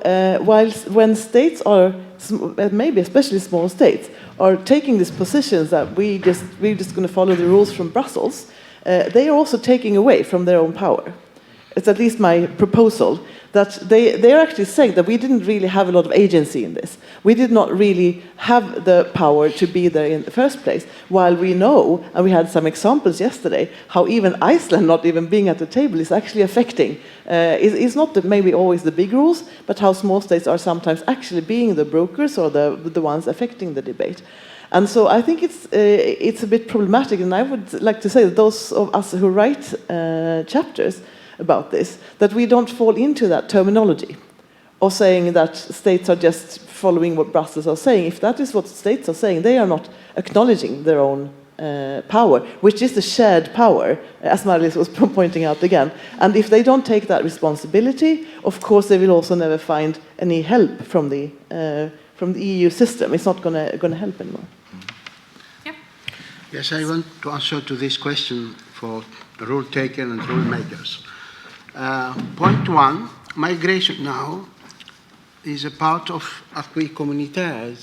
when states are, maybe especially small states, are taking these positions that we're just going to follow the rules from Brussels, they are also taking away from their own power. It's at least my proposal, that they're actually saying that we didn't really have a lot of agency in this. We did not really have the power to be there in the first place, while we know, and we had some examples yesterday, how even Iceland not even being at the table is actually affecting. It's not maybe always the big rules, but how small states are sometimes actually being the brokers or the ones affecting the debate. And so I think it's a bit problematic, and I would like to say that those of us who write chapters about this, that we don't fall into that terminology of saying that states are just following what Brussels are saying. If that is what states are saying, they are not acknowledging their own power, which is the shared power, as Marlies was pointing out again. And if they don't take that responsibility, of course they will also never find any help from the EU system. It's not going to help anymore. Yeah. Yes, I want to answer to this question for the rule taker and rule makers. Point one, migration now is a part of acquis communautaire.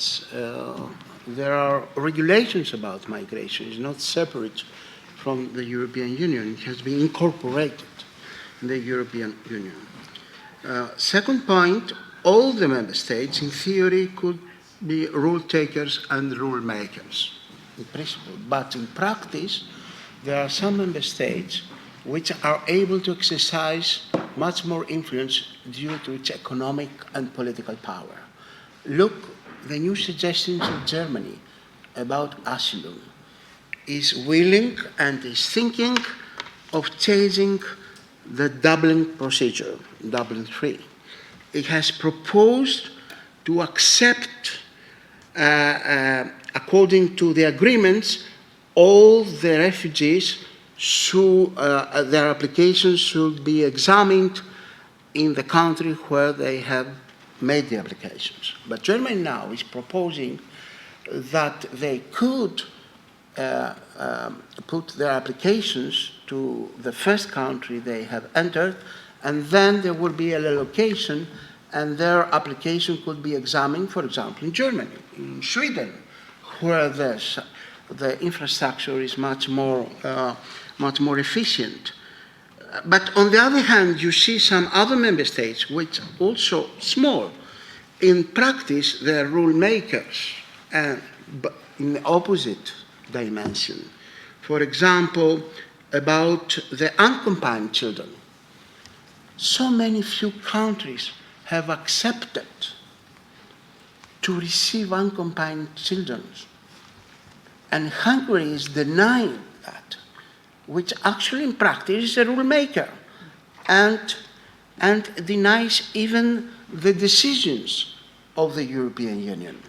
There are regulations about migration. It's not separate from the European Union. It has been incorporated in the European Union. Second point, all the member states, in theory, could be rule takers and rule makers, in principle. But in practice, there are some member states which are able to exercise much more influence due to its economic and political power. Look, the new suggestions of Germany about asylum is willing and is thinking of changing the Dublin procedure, Dublin III. It has proposed to accept, according to the agreements, all the refugees, their applications should be examined in the country where they have made the applications. But Germany now is proposing that they could put their applications to the first country they have entered, and then there will be an allocation, and their application could be examined, for example, in Germany, in Sweden, where the infrastructure is much more efficient. But on the other hand, you see some other member states, which are also small. In practice, they're rule makers, but in the opposite dimension. For example, about the unaccompanied children. So many few countries have accepted to receive unaccompanied children. And Hungary is denying that. which actually in practice is a rule maker and denies even the decisions of the European Union.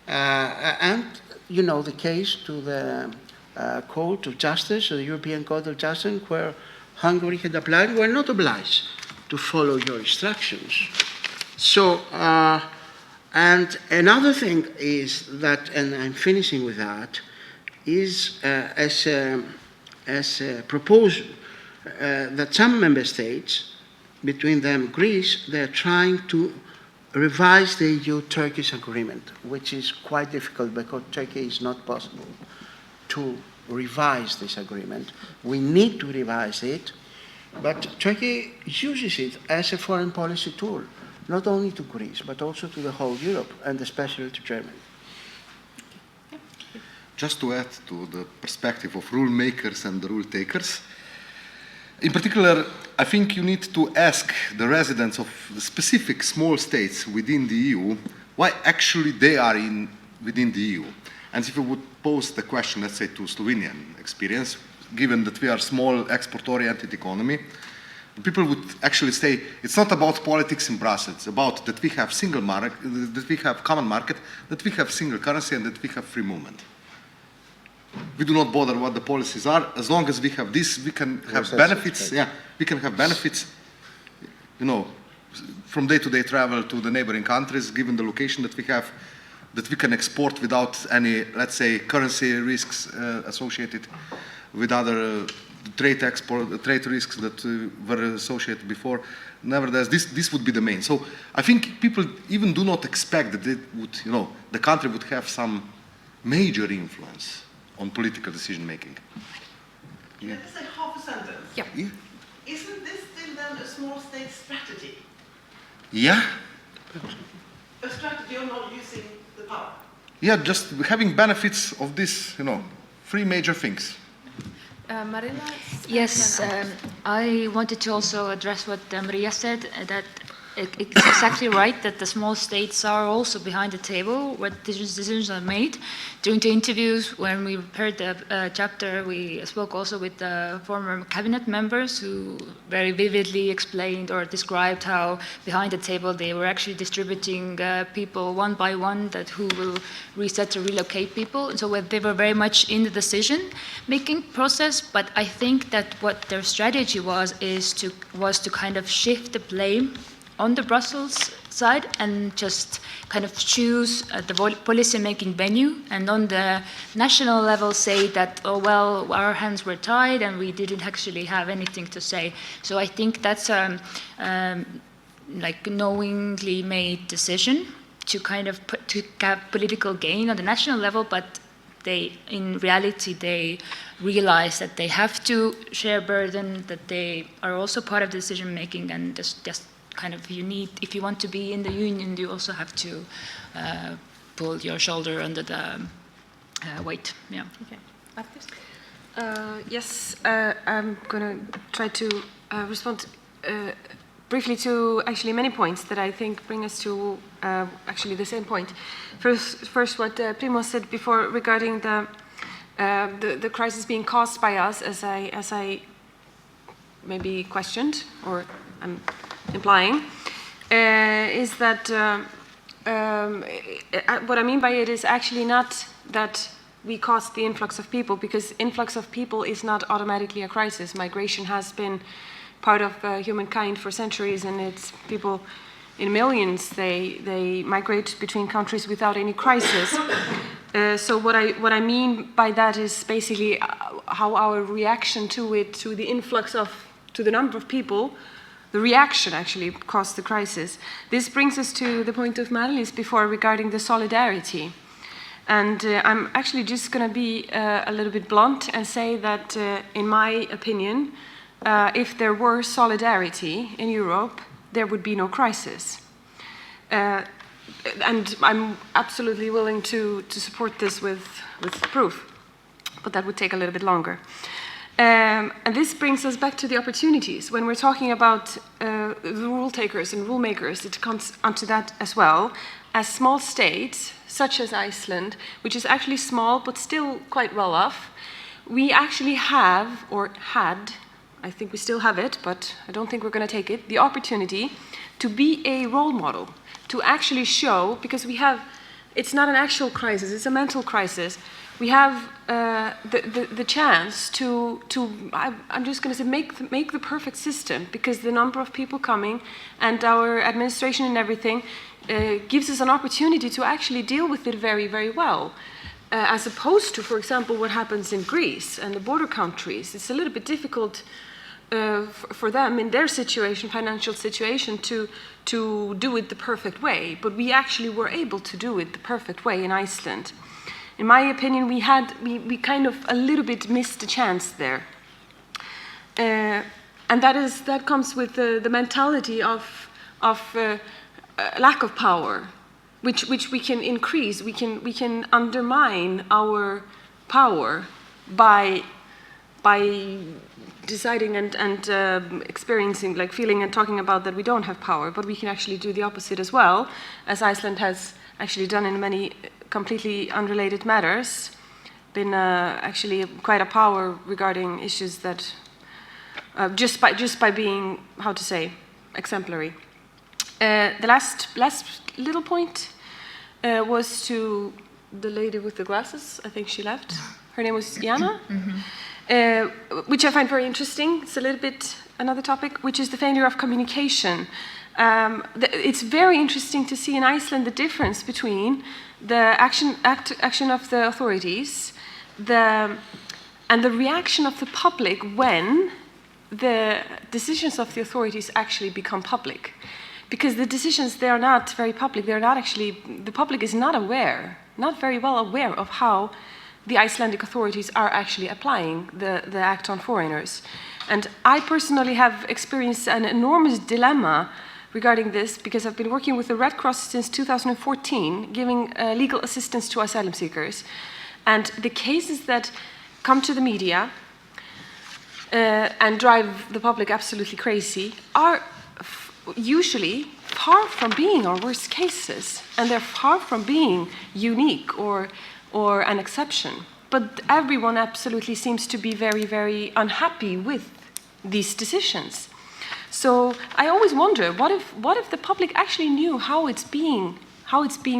And you know the case to the Court of Justice, the European Court of Justice, where Hungary had applied, were not obliged to follow your instructions. So, and another thing is that, and I'm finishing with that, is as a proposal that some member states, between them Greece, they're trying to revise the EU-Turkish agreement, which is quite difficult because Turkey is not possible to revise this agreement. We need to revise it, but Turkey uses it as a foreign policy tool, not only to Greece, but also to the whole Europe, and especially to Germany. Just to add to the perspective of rule makers and the rule takers, in particular, I think you need to ask the residents of the specific small states within the EU why actually they are within the EU. And if you would pose the question, let's say, to Slovenian experience, given that we are a small export-oriented economy, people would actually say it's not about politics in Brussels, it's about that we have single market, that we have common market, that we have single currency, and that we have free movement. We do not bother what the policies are. As long as we have this, we can have benefits. Yeah, we can have benefits, you know, from day-to-day travel to the neighboring countries, given the location that we have, that we can export without any, let's say, currency risks associated with other trade risks that were associated before. Nevertheless, this would be the main. So I think people even do not expect that it would, you know, the country would have some major influence on political decision-making. Yeah. Let's say half a sentence. Yeah. Isn't this still then a small state strategy? Yeah. A strategy of not using the power? Yeah, just having benefits of this, you know, three major things. Marilla? Yes, I wanted to also address what Maria said, that it's exactly right that the small states are also behind the table where decisions are made. During the interviews, when we prepared the chapter, we spoke also with the former cabinet members who very vividly explained or described how behind the table they were actually distributing people one by one, that who will reset or relocate people. So they were very much in the decision-making process, but I think that what their strategy was to kind of shift the blame on the Brussels side and just kind of choose the policy-making venue, and on the national level say that, oh, well, our hands were tied and we didn't actually have anything to say. So I think that's like knowingly made decision to kind of to have political gain on the national level, but in reality, they realize that they have to share burden, that they are also part of the decision-making, and just kind of if you want to be in the union, you also have to pull your shoulder under the weight. Yeah. Okay. Yes, I'm going to try to respond briefly to actually many points that I think bring us to actually the same point. First, what Primo said before regarding the crisis being caused by us, as I maybe questioned or I'm implying, is that what I mean by it is actually not that we caused the influx of people, because influx of people is not automatically a crisis. Migration has been part of humankind for centuries, and it's people in millions, they migrate between countries without any crisis. So what I mean by that is basically how our reaction to it, to the influx to the number of people, the reaction actually caused the crisis. This brings us to the point of Marlies before regarding the solidarity. And I'm actually just going to be a little bit blunt and say that, in my opinion, if there were solidarity in Europe, there would be no crisis. And I'm absolutely willing to support this with proof, but that would take a little bit longer. And this brings us back to the opportunities. When we're talking about the rule takers and rule makers, it comes onto that as well. As small states, such as Iceland, which is actually small but still quite well off, we actually have, or had, I think we still have it, but I don't think we're going to take it, the opportunity to be a role model, to actually show, because we have, it's not an actual crisis, it's a mental crisis. We have the chance to I'm just going to say, make the perfect system, because the number of people coming and our administration and everything gives us an opportunity to actually deal with it very, very well. As opposed to, for example, what happens in Greece and the border countries. It's a little bit difficult for them in their situation, financial situation, to do it the perfect way. But we actually were able to do it the perfect way in Iceland. In my opinion, we kind of a little bit missed a chance there. And that comes with the mentality of lack of power, which we can increase. We can undermine our power by deciding and experiencing, like feeling and talking about that we don't have power, but we can actually do the opposite as well, as Iceland has actually done in many completely unrelated matters, been actually quite a power regarding issues that just by being, how to say, exemplary. The last little point was to the lady with the glasses. I think she left. Her name was Jana, which I find very interesting. It's a little bit another topic, which is the failure of communication. It's very interesting to see in Iceland the difference between the action of the authorities and the reaction of the public when the decisions of the authorities actually become public. Because the decisions, they are not very public. They're not actually, the public is not aware, not very well aware of how the Icelandic authorities are actually applying the Act on Foreigners. And I personally have experienced an enormous dilemma regarding this, because I've been working with the Red Cross since 2014, giving legal assistance to asylum seekers. And the cases that come to the media and drive the public absolutely crazy are usually far from being our worst cases, and they're far from being unique or an exception. But everyone absolutely seems to be very, very unhappy with these decisions. So I always wonder, what if the public actually knew how it's being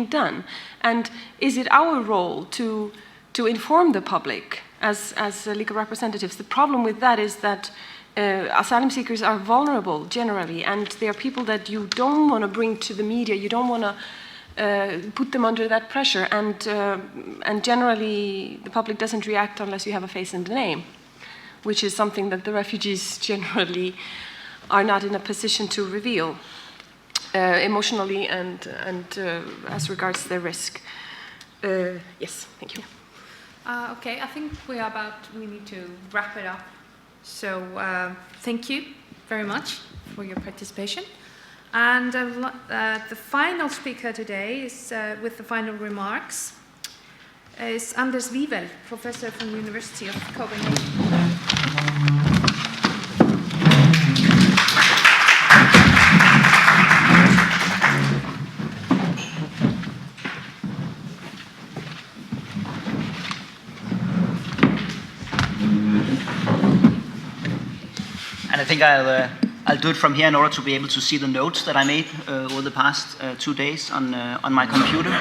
done, and is it our role to inform the public as legal representatives? The problem with that is that asylum seekers are vulnerable generally, and they are people that you don't want to bring to the media. You don't want to put them under that pressure, and generally the public doesn't react unless you have a face and a name, which is something that the refugees generally are not in a position to reveal emotionally and as regards their risk. Yes, thank you. Okay, I think we need to wrap it up. So thank you very much for your participation. And the final speaker today is, with the final remarks, is Anders Wivel, professor from the University of Copenhagen. And I think I'll do it from here in order to be able to see the notes that I made over the past 2 days on my computer.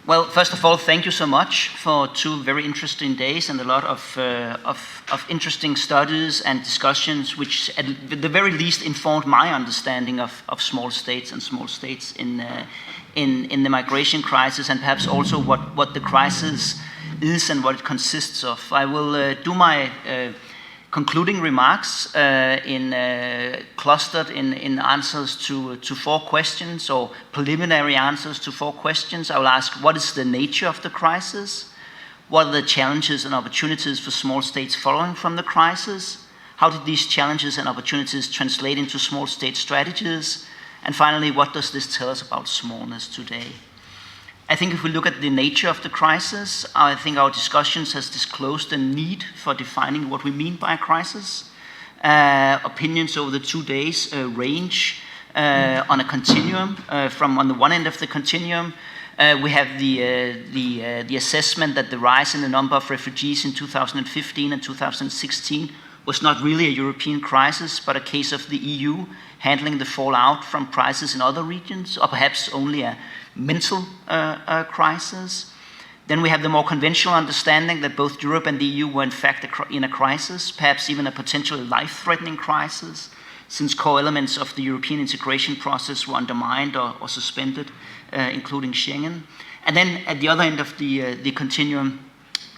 Well, first of all, thank you so much for 2 very interesting days and a lot of interesting studies and discussions, which at the very least informed my understanding of small states and small states in the migration crisis, and perhaps also what the crisis is and what it consists of. I will do my concluding remarks clustered in answers to 4 questions, or preliminary answers to 4 questions. I will ask, what is the nature of the crisis? What are the challenges and opportunities for small states following from the crisis? How did these challenges and opportunities translate into small state strategies? And finally, what does this tell us about smallness today? I think if we look at the nature of the crisis, I think our discussions has disclosed the need for defining what we mean by a crisis. Opinions over the 2 days range on a continuum, from on the one end of the continuum, We have the assessment that the rise in the number of refugees in 2015 and 2016 was not really a European crisis, but a case of the EU handling the fallout from crises in other regions, or perhaps only a mental crisis. Then we have the more conventional understanding that both Europe and the EU were in fact in a crisis, perhaps even a potentially life-threatening crisis, since core elements of the European integration process were undermined or suspended, including Schengen. And then at the other end of the continuum,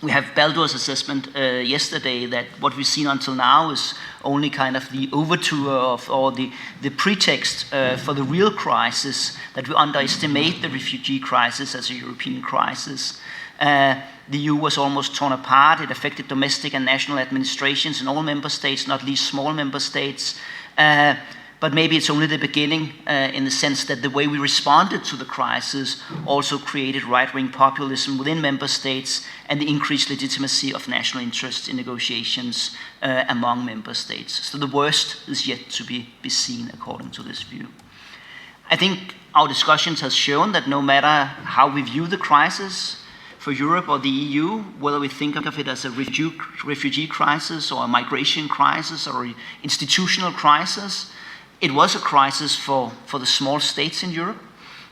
we have Baldur's assessment yesterday that what we've seen until now is only kind of the overture of, or the pretext for the real crisis, that we underestimate the refugee crisis as a European crisis. The EU was almost torn apart. It affected domestic and national administrations in all member states, not least small member states. But maybe it's only the beginning in the sense that the way we responded to the crisis also created right-wing populism within member states and the increased legitimacy of national interests in negotiations among member states. So the worst is yet to be seen according to this view. I think our discussions have shown that no matter how we view the crisis for Europe or the EU, whether we think of it as a refugee crisis or a migration crisis or an institutional crisis, it was a crisis for the small states in Europe,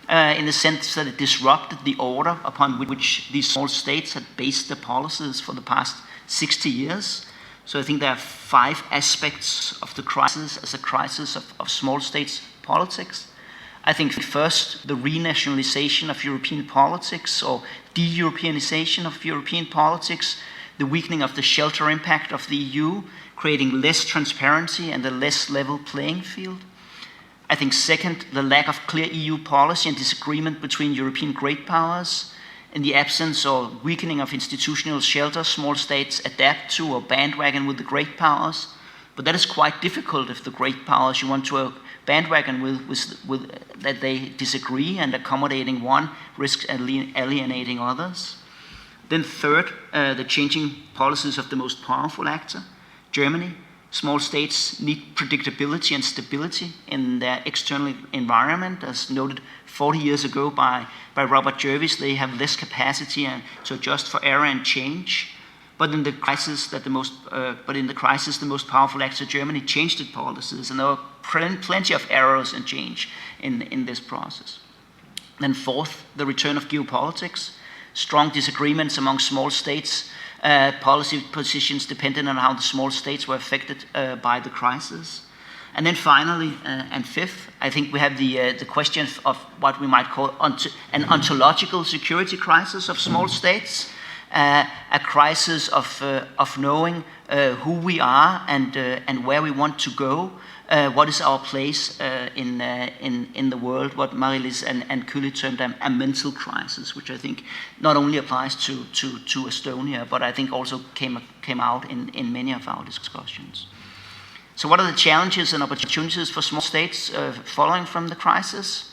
in the sense that it disrupted the order upon which these small states had based their policies for the past 60 years. So I think there are 5 aspects of the crisis as a crisis of small states politics. I think first, the renationalization of European politics, or de-Europeanization of European politics, the weakening of the shelter impact of the EU, creating less transparency and a less level playing field. I think second, the lack of clear EU policy and disagreement between European great powers. In the absence or weakening of institutional shelter, small states adapt to or bandwagon with the great powers. But that is quite difficult if the great powers you want to bandwagon with that they disagree, and accommodating one risks alienating others. Then third, the changing policies of the most powerful actor, Germany. Small states need predictability and stability in their external environment. As noted 40 years ago by Robert Jervis, they have less capacity to adjust for error and change. But in the crisis, the most powerful actor, Germany, changed its policies, and there were plenty of errors and change in this process. Then fourth, the return of geopolitics, strong disagreements among small states, policy positions dependent on how the small states were affected by the crisis. And then finally, and fifth, I think we have the question of what we might call an ontological security crisis of small states. A crisis of knowing who we are and where we want to go. What is our place in the world? What Marie-Lise and Kyli termed a mental crisis, which I think not only applies to Estonia, but I think also came out in many of our discussions. So, what are the challenges and opportunities for small states following from the crisis?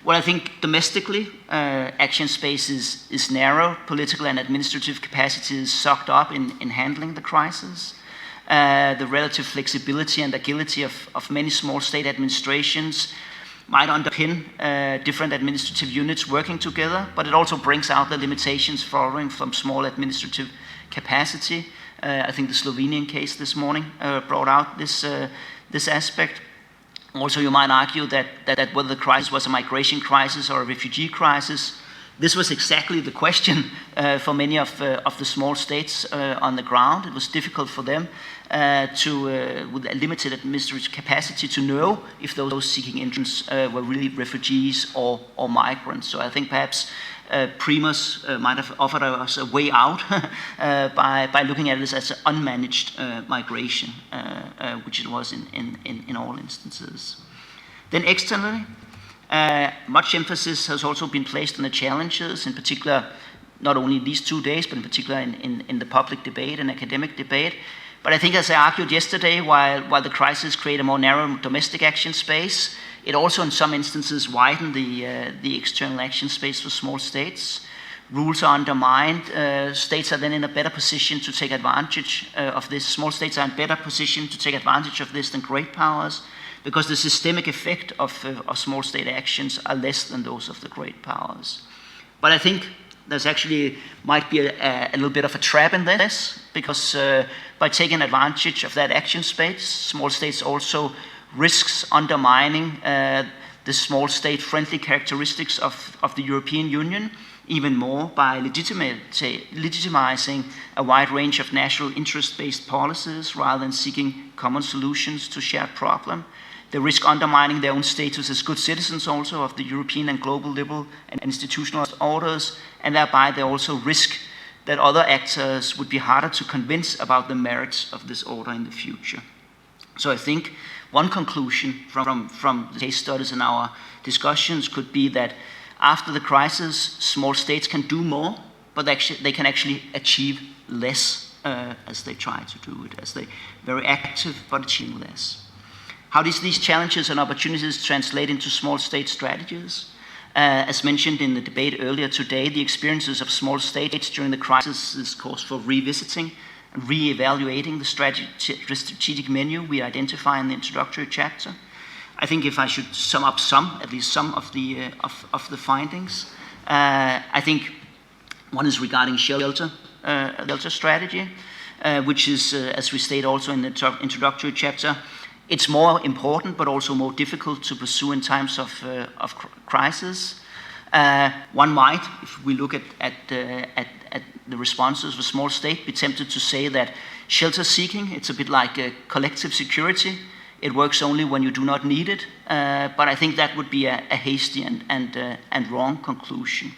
Well, I think domestically, action space is narrow. Political and administrative capacity is sucked up in handling the crisis. The relative flexibility and agility of many small state administrations might underpin different administrative units working together, but it also brings out the limitations following from small administrative capacity. I think the Slovenian case this morning brought out this aspect. Also, you might argue that whether the crisis was a migration crisis or a refugee crisis, this was exactly the question for many of the small states on the ground. It was difficult for them with a limited administrative capacity to know if those seeking entrance were really refugees or migrants. So I think perhaps Primus might have offered us a way out by looking at this as an unmanaged migration, which it was in all instances. Then externally, much emphasis has also been placed on the challenges, in particular, not only these 2 days, but in particular in the public debate and academic debate. But I think, as I argued yesterday, while the crisis created a more narrow domestic action space, it also in some instances widened the external action space for small states. Rules are undermined. States are then in a better position to take advantage of this. Small states are in better position to take advantage of this than great powers, because the systemic effect of small state actions are less than those of the great powers. But I think there's actually might be a little bit of a trap in this, because by taking advantage of that action space, small states also risks undermining the small state friendly characteristics of the European Union even more by legitimizing a wide range of national interest-based policies rather than seeking common solutions to shared problem. They risk undermining their own status as good citizens also of the European and global liberal and institutional orders, and thereby they also risk that other actors would be harder to convince about the merits of this order in the future. So I think one conclusion from the case studies in our discussions could be that after the crisis, small states can do more, but they can actually achieve less as they try to do it, as they're very active but achieving less. How do these challenges and opportunities translate into small state strategies? As mentioned in the debate earlier today, the experiences of small states during the crisis is cause for revisiting and re-evaluating the strategic menu we identify in the introductory chapter. I think if I should sum up at least some of the findings, I think one is regarding shelter strategy, which is, as we state also in the introductory chapter, it's more important but also more difficult to pursue in times of crisis. One might, if we look at the responses of a small state, be tempted to say that shelter seeking, it's a bit like a collective security. It works only when you do not need it, but I think that would be a hasty and wrong conclusion.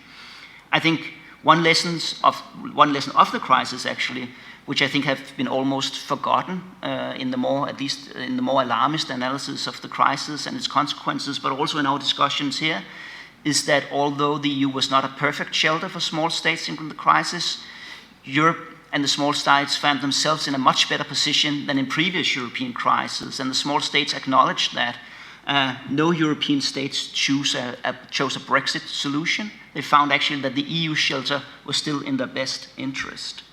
I think one lesson of the crisis, actually, which I think have been almost forgotten at least in the more alarmist analysis of the crisis and its consequences, but also in our discussions here, is that although the EU was not a perfect shelter for small states in the crisis, Europe and the small states found themselves in a much better position than in previous European crises, and the small states acknowledged that no European states chose a Brexit solution. They found actually that the EU shelter was still in their best interest.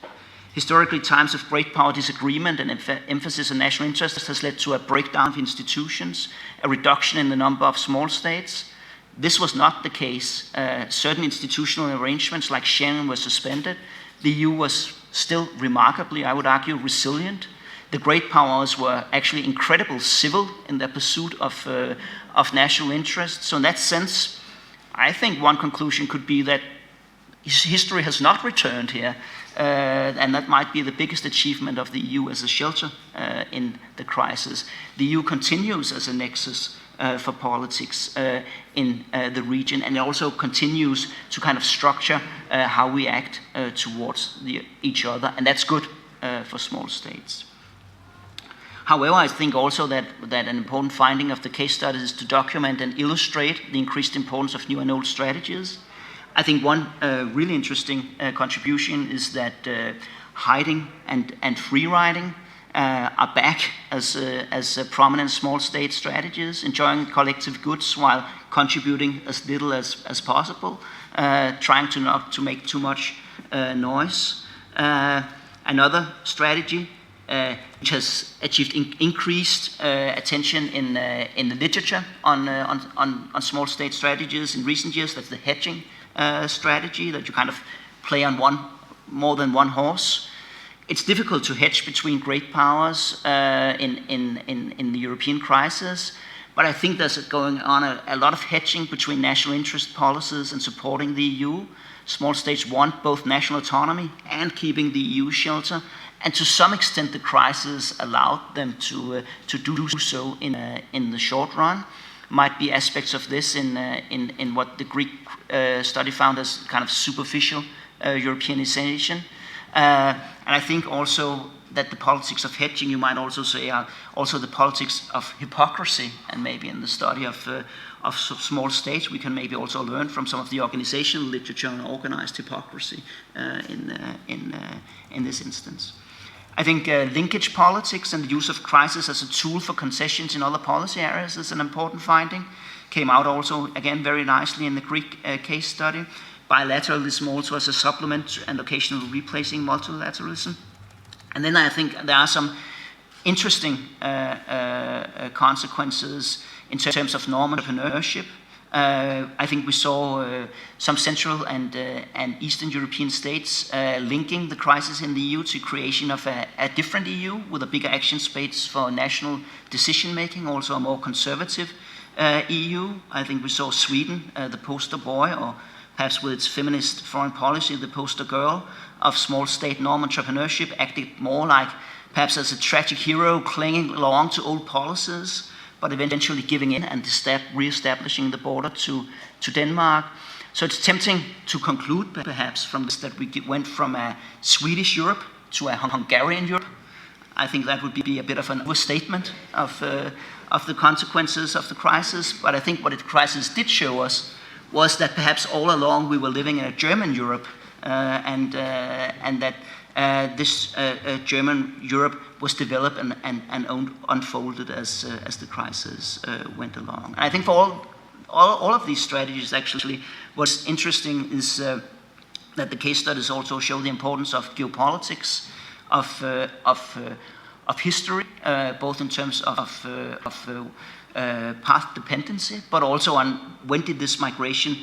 Historically, times of great power disagreement and emphasis on national interest has led to a breakdown of institutions, a reduction in the number of small states. This was not the case. Certain institutional arrangements like Schengen were suspended. The EU was still remarkably, I would argue, resilient. The great powers were actually incredibly civil in their pursuit of national interest. So in that sense, I think one conclusion could be that history has not returned here, and that might be the biggest achievement of the EU as a shelter in the crisis. The EU continues as a nexus for politics in the region, and it also continues to kind of structure how we act towards each other, and that's good for small states. However, I think also that an important finding of the case studies is to document and illustrate the increased importance of new and old strategies. I think one really interesting contribution is that hiding and free riding are back as prominent small state strategies, enjoying collective goods while contributing as little as possible, trying to not to make too much noise. Another strategy which has achieved increased attention in the literature on small state strategies in recent years, that's the hedging strategy, that you kind of play on more than one horse. It's difficult to hedge between great powers in the European crisis, but I think there's going on a lot of hedging between national interest policies and supporting the EU. Small states want both national autonomy and keeping the EU shelter, and to some extent the crisis allowed them to do so in the short run. Might be aspects of this in what the Greek study found as kind of superficial Europeanization. And I think also that the politics of hedging, you might also say, are also the politics of hypocrisy, and maybe in the study of small states, we can maybe also learn from some of the organizational literature on organized hypocrisy in this instance. I think linkage politics and the use of crisis as a tool for concessions in other policy areas is an important finding. Came out also, again, very nicely in the Greek case study. Bilateralism also as a supplement and occasionally replacing multilateralism. And then I think there are some interesting consequences in terms of normative entrepreneurship. I think we saw some Central and Eastern European states linking the crisis in the EU to creation of a different EU with a bigger action space for national decision-making, also a more conservative EU. I think we saw Sweden, the poster boy, or perhaps with its feminist foreign policy, the poster girl of small state norm entrepreneurship, acted more like perhaps as a tragic hero clinging along to old policies, but eventually giving in and re-establishing the border to Denmark. So it's tempting to conclude perhaps from this that we went from a Swedish Europe to a Hungarian Europe. I think that would be a bit of an overstatement of the consequences of the crisis, but I think what the crisis did show us was that perhaps all along we were living in a German Europe, and that this German Europe was developed and unfolded as the crisis went along. And I think for all of these strategies, actually, what's interesting is that the case studies also show the importance of geopolitics, of history, both in terms of path dependency, but also on when did this migration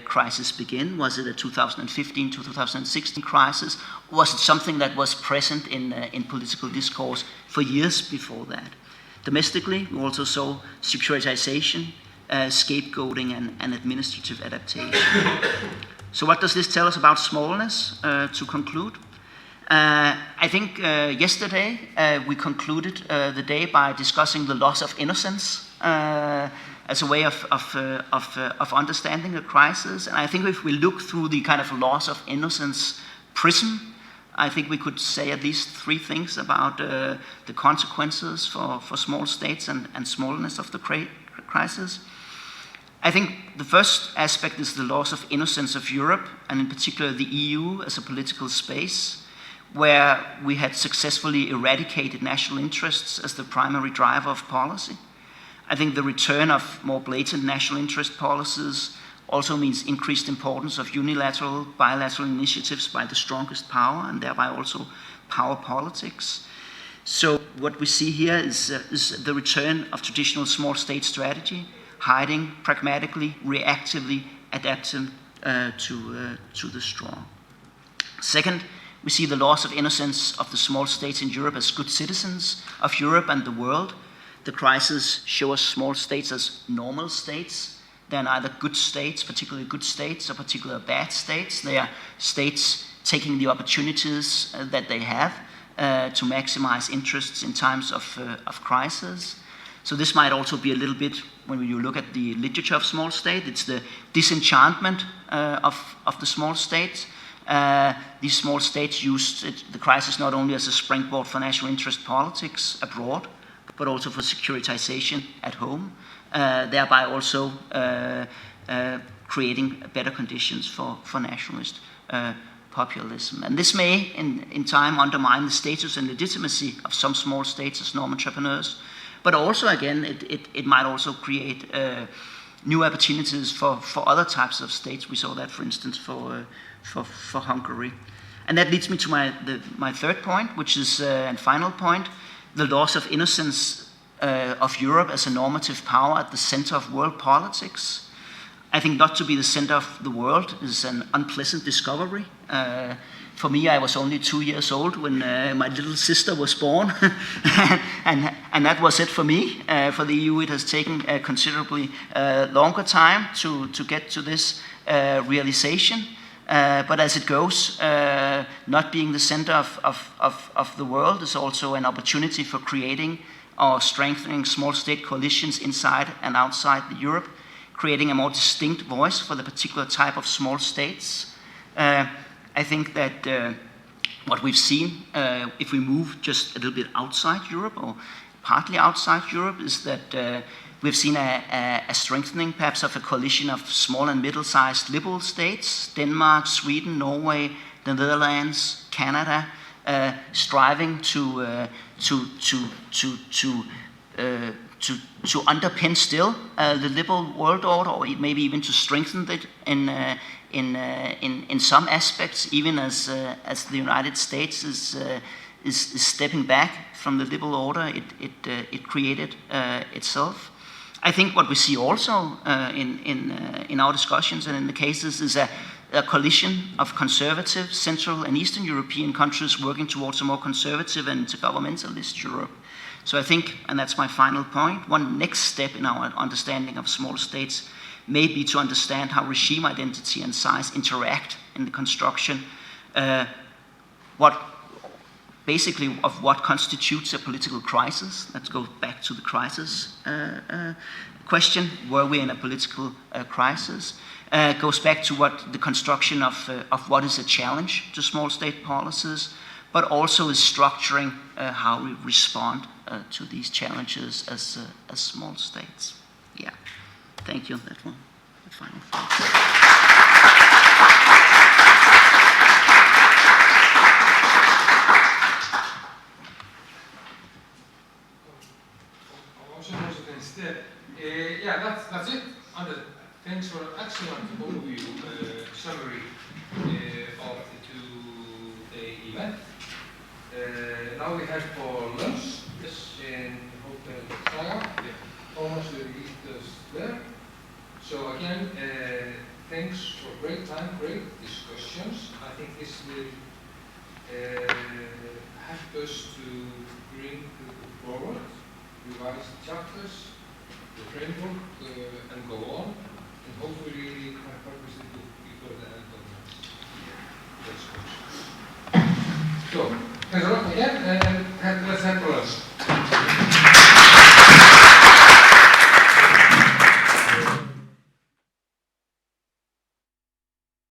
crisis begin? Was it a 2015, 2016 crisis? Was it something that was present in political discourse for years before that? Domestically, we also saw securitization, scapegoating, and administrative adaptation. So what does this tell us about smallness, to conclude? I think yesterday we concluded the day by discussing the loss of innocence as a way of understanding the crisis. And I think if we look through the kind of loss of innocence prism, I think we could say at least three things about the consequences for small states and smallness of the crisis. I think the first aspect is the loss of innocence of Europe, and in particular the EU as a political space, where we had successfully eradicated national interests as the primary driver of policy. I think the return of more blatant national interest policies also means increased importance of unilateral, bilateral initiatives by the strongest power, and thereby also power politics. So what we see here is the return of traditional small state strategy, hiding pragmatically, reactively, adapting to the strong. Second, we see the loss of innocence of the small states in Europe as good citizens of Europe and the world. The crisis shows small states as normal states. They're neither good states, particularly good states, or particularly bad states. They are states taking the opportunities that they have to maximize interests in times of crisis. So this might also be a little bit, when you look at the literature of small state, it's the disenchantment of the small states. These small states used the crisis not only as a springboard for national interest politics abroad, but also for securitization at home, thereby also creating better conditions for nationalist populism. And this may, in time, undermine the status and legitimacy of some small states as norm entrepreneurs, but also, again, it might also create new opportunities for other types of states. We saw that, for instance, for Hungary. And that leads me to my third point, which is, and final point, the loss of innocence of Europe as a normative power at the center of world politics. I think not to be the center of the world is an unpleasant discovery. For me, I was only 2 years old when my little sister was born, and that was it for me. For the EU, it has taken a considerably longer time to get to this realization. But as it goes, not being the center of the world is also an opportunity for creating or strengthening small state coalitions inside and outside Europe, creating a more distinct voice for the particular type of small states. I think that what we've seen, if we move just a little bit outside Europe or partly outside Europe, is that we've seen a strengthening perhaps of a coalition of small and middle-sized liberal states, Denmark, Sweden, Norway, the Netherlands, Canada, striving to underpin still the liberal world order, or maybe even to strengthen it in some aspects, even as the United States is stepping back from the liberal order it created itself. I think what we see also in our discussions and in the cases is a coalition of conservative Central and Eastern European countries working towards a more conservative and intergovernmentalist Europe. So I think, and that's my final point, one next step in our understanding of small states may be to understand how regime identity and size interact in the construction, basically of what constitutes a political crisis. Let's go back to the crisis question. Were we in a political crisis? Goes back to what the construction of what is a challenge to small state policies, but also is structuring how we respond to these challenges as small states. Yeah, thank you. That one, the final thought. Yeah, that's it. Thanks for an excellent overview, summary of the two-day event. Now we head for lunch in Hotel Saga. Thomas will lead us there. So again, thanks for great time, great discussions. I think this will help us to bring forward revised chapters, the framework, and go on, and hopefully have published the book before the end of next course. So, thanks a lot again, and let's have for us.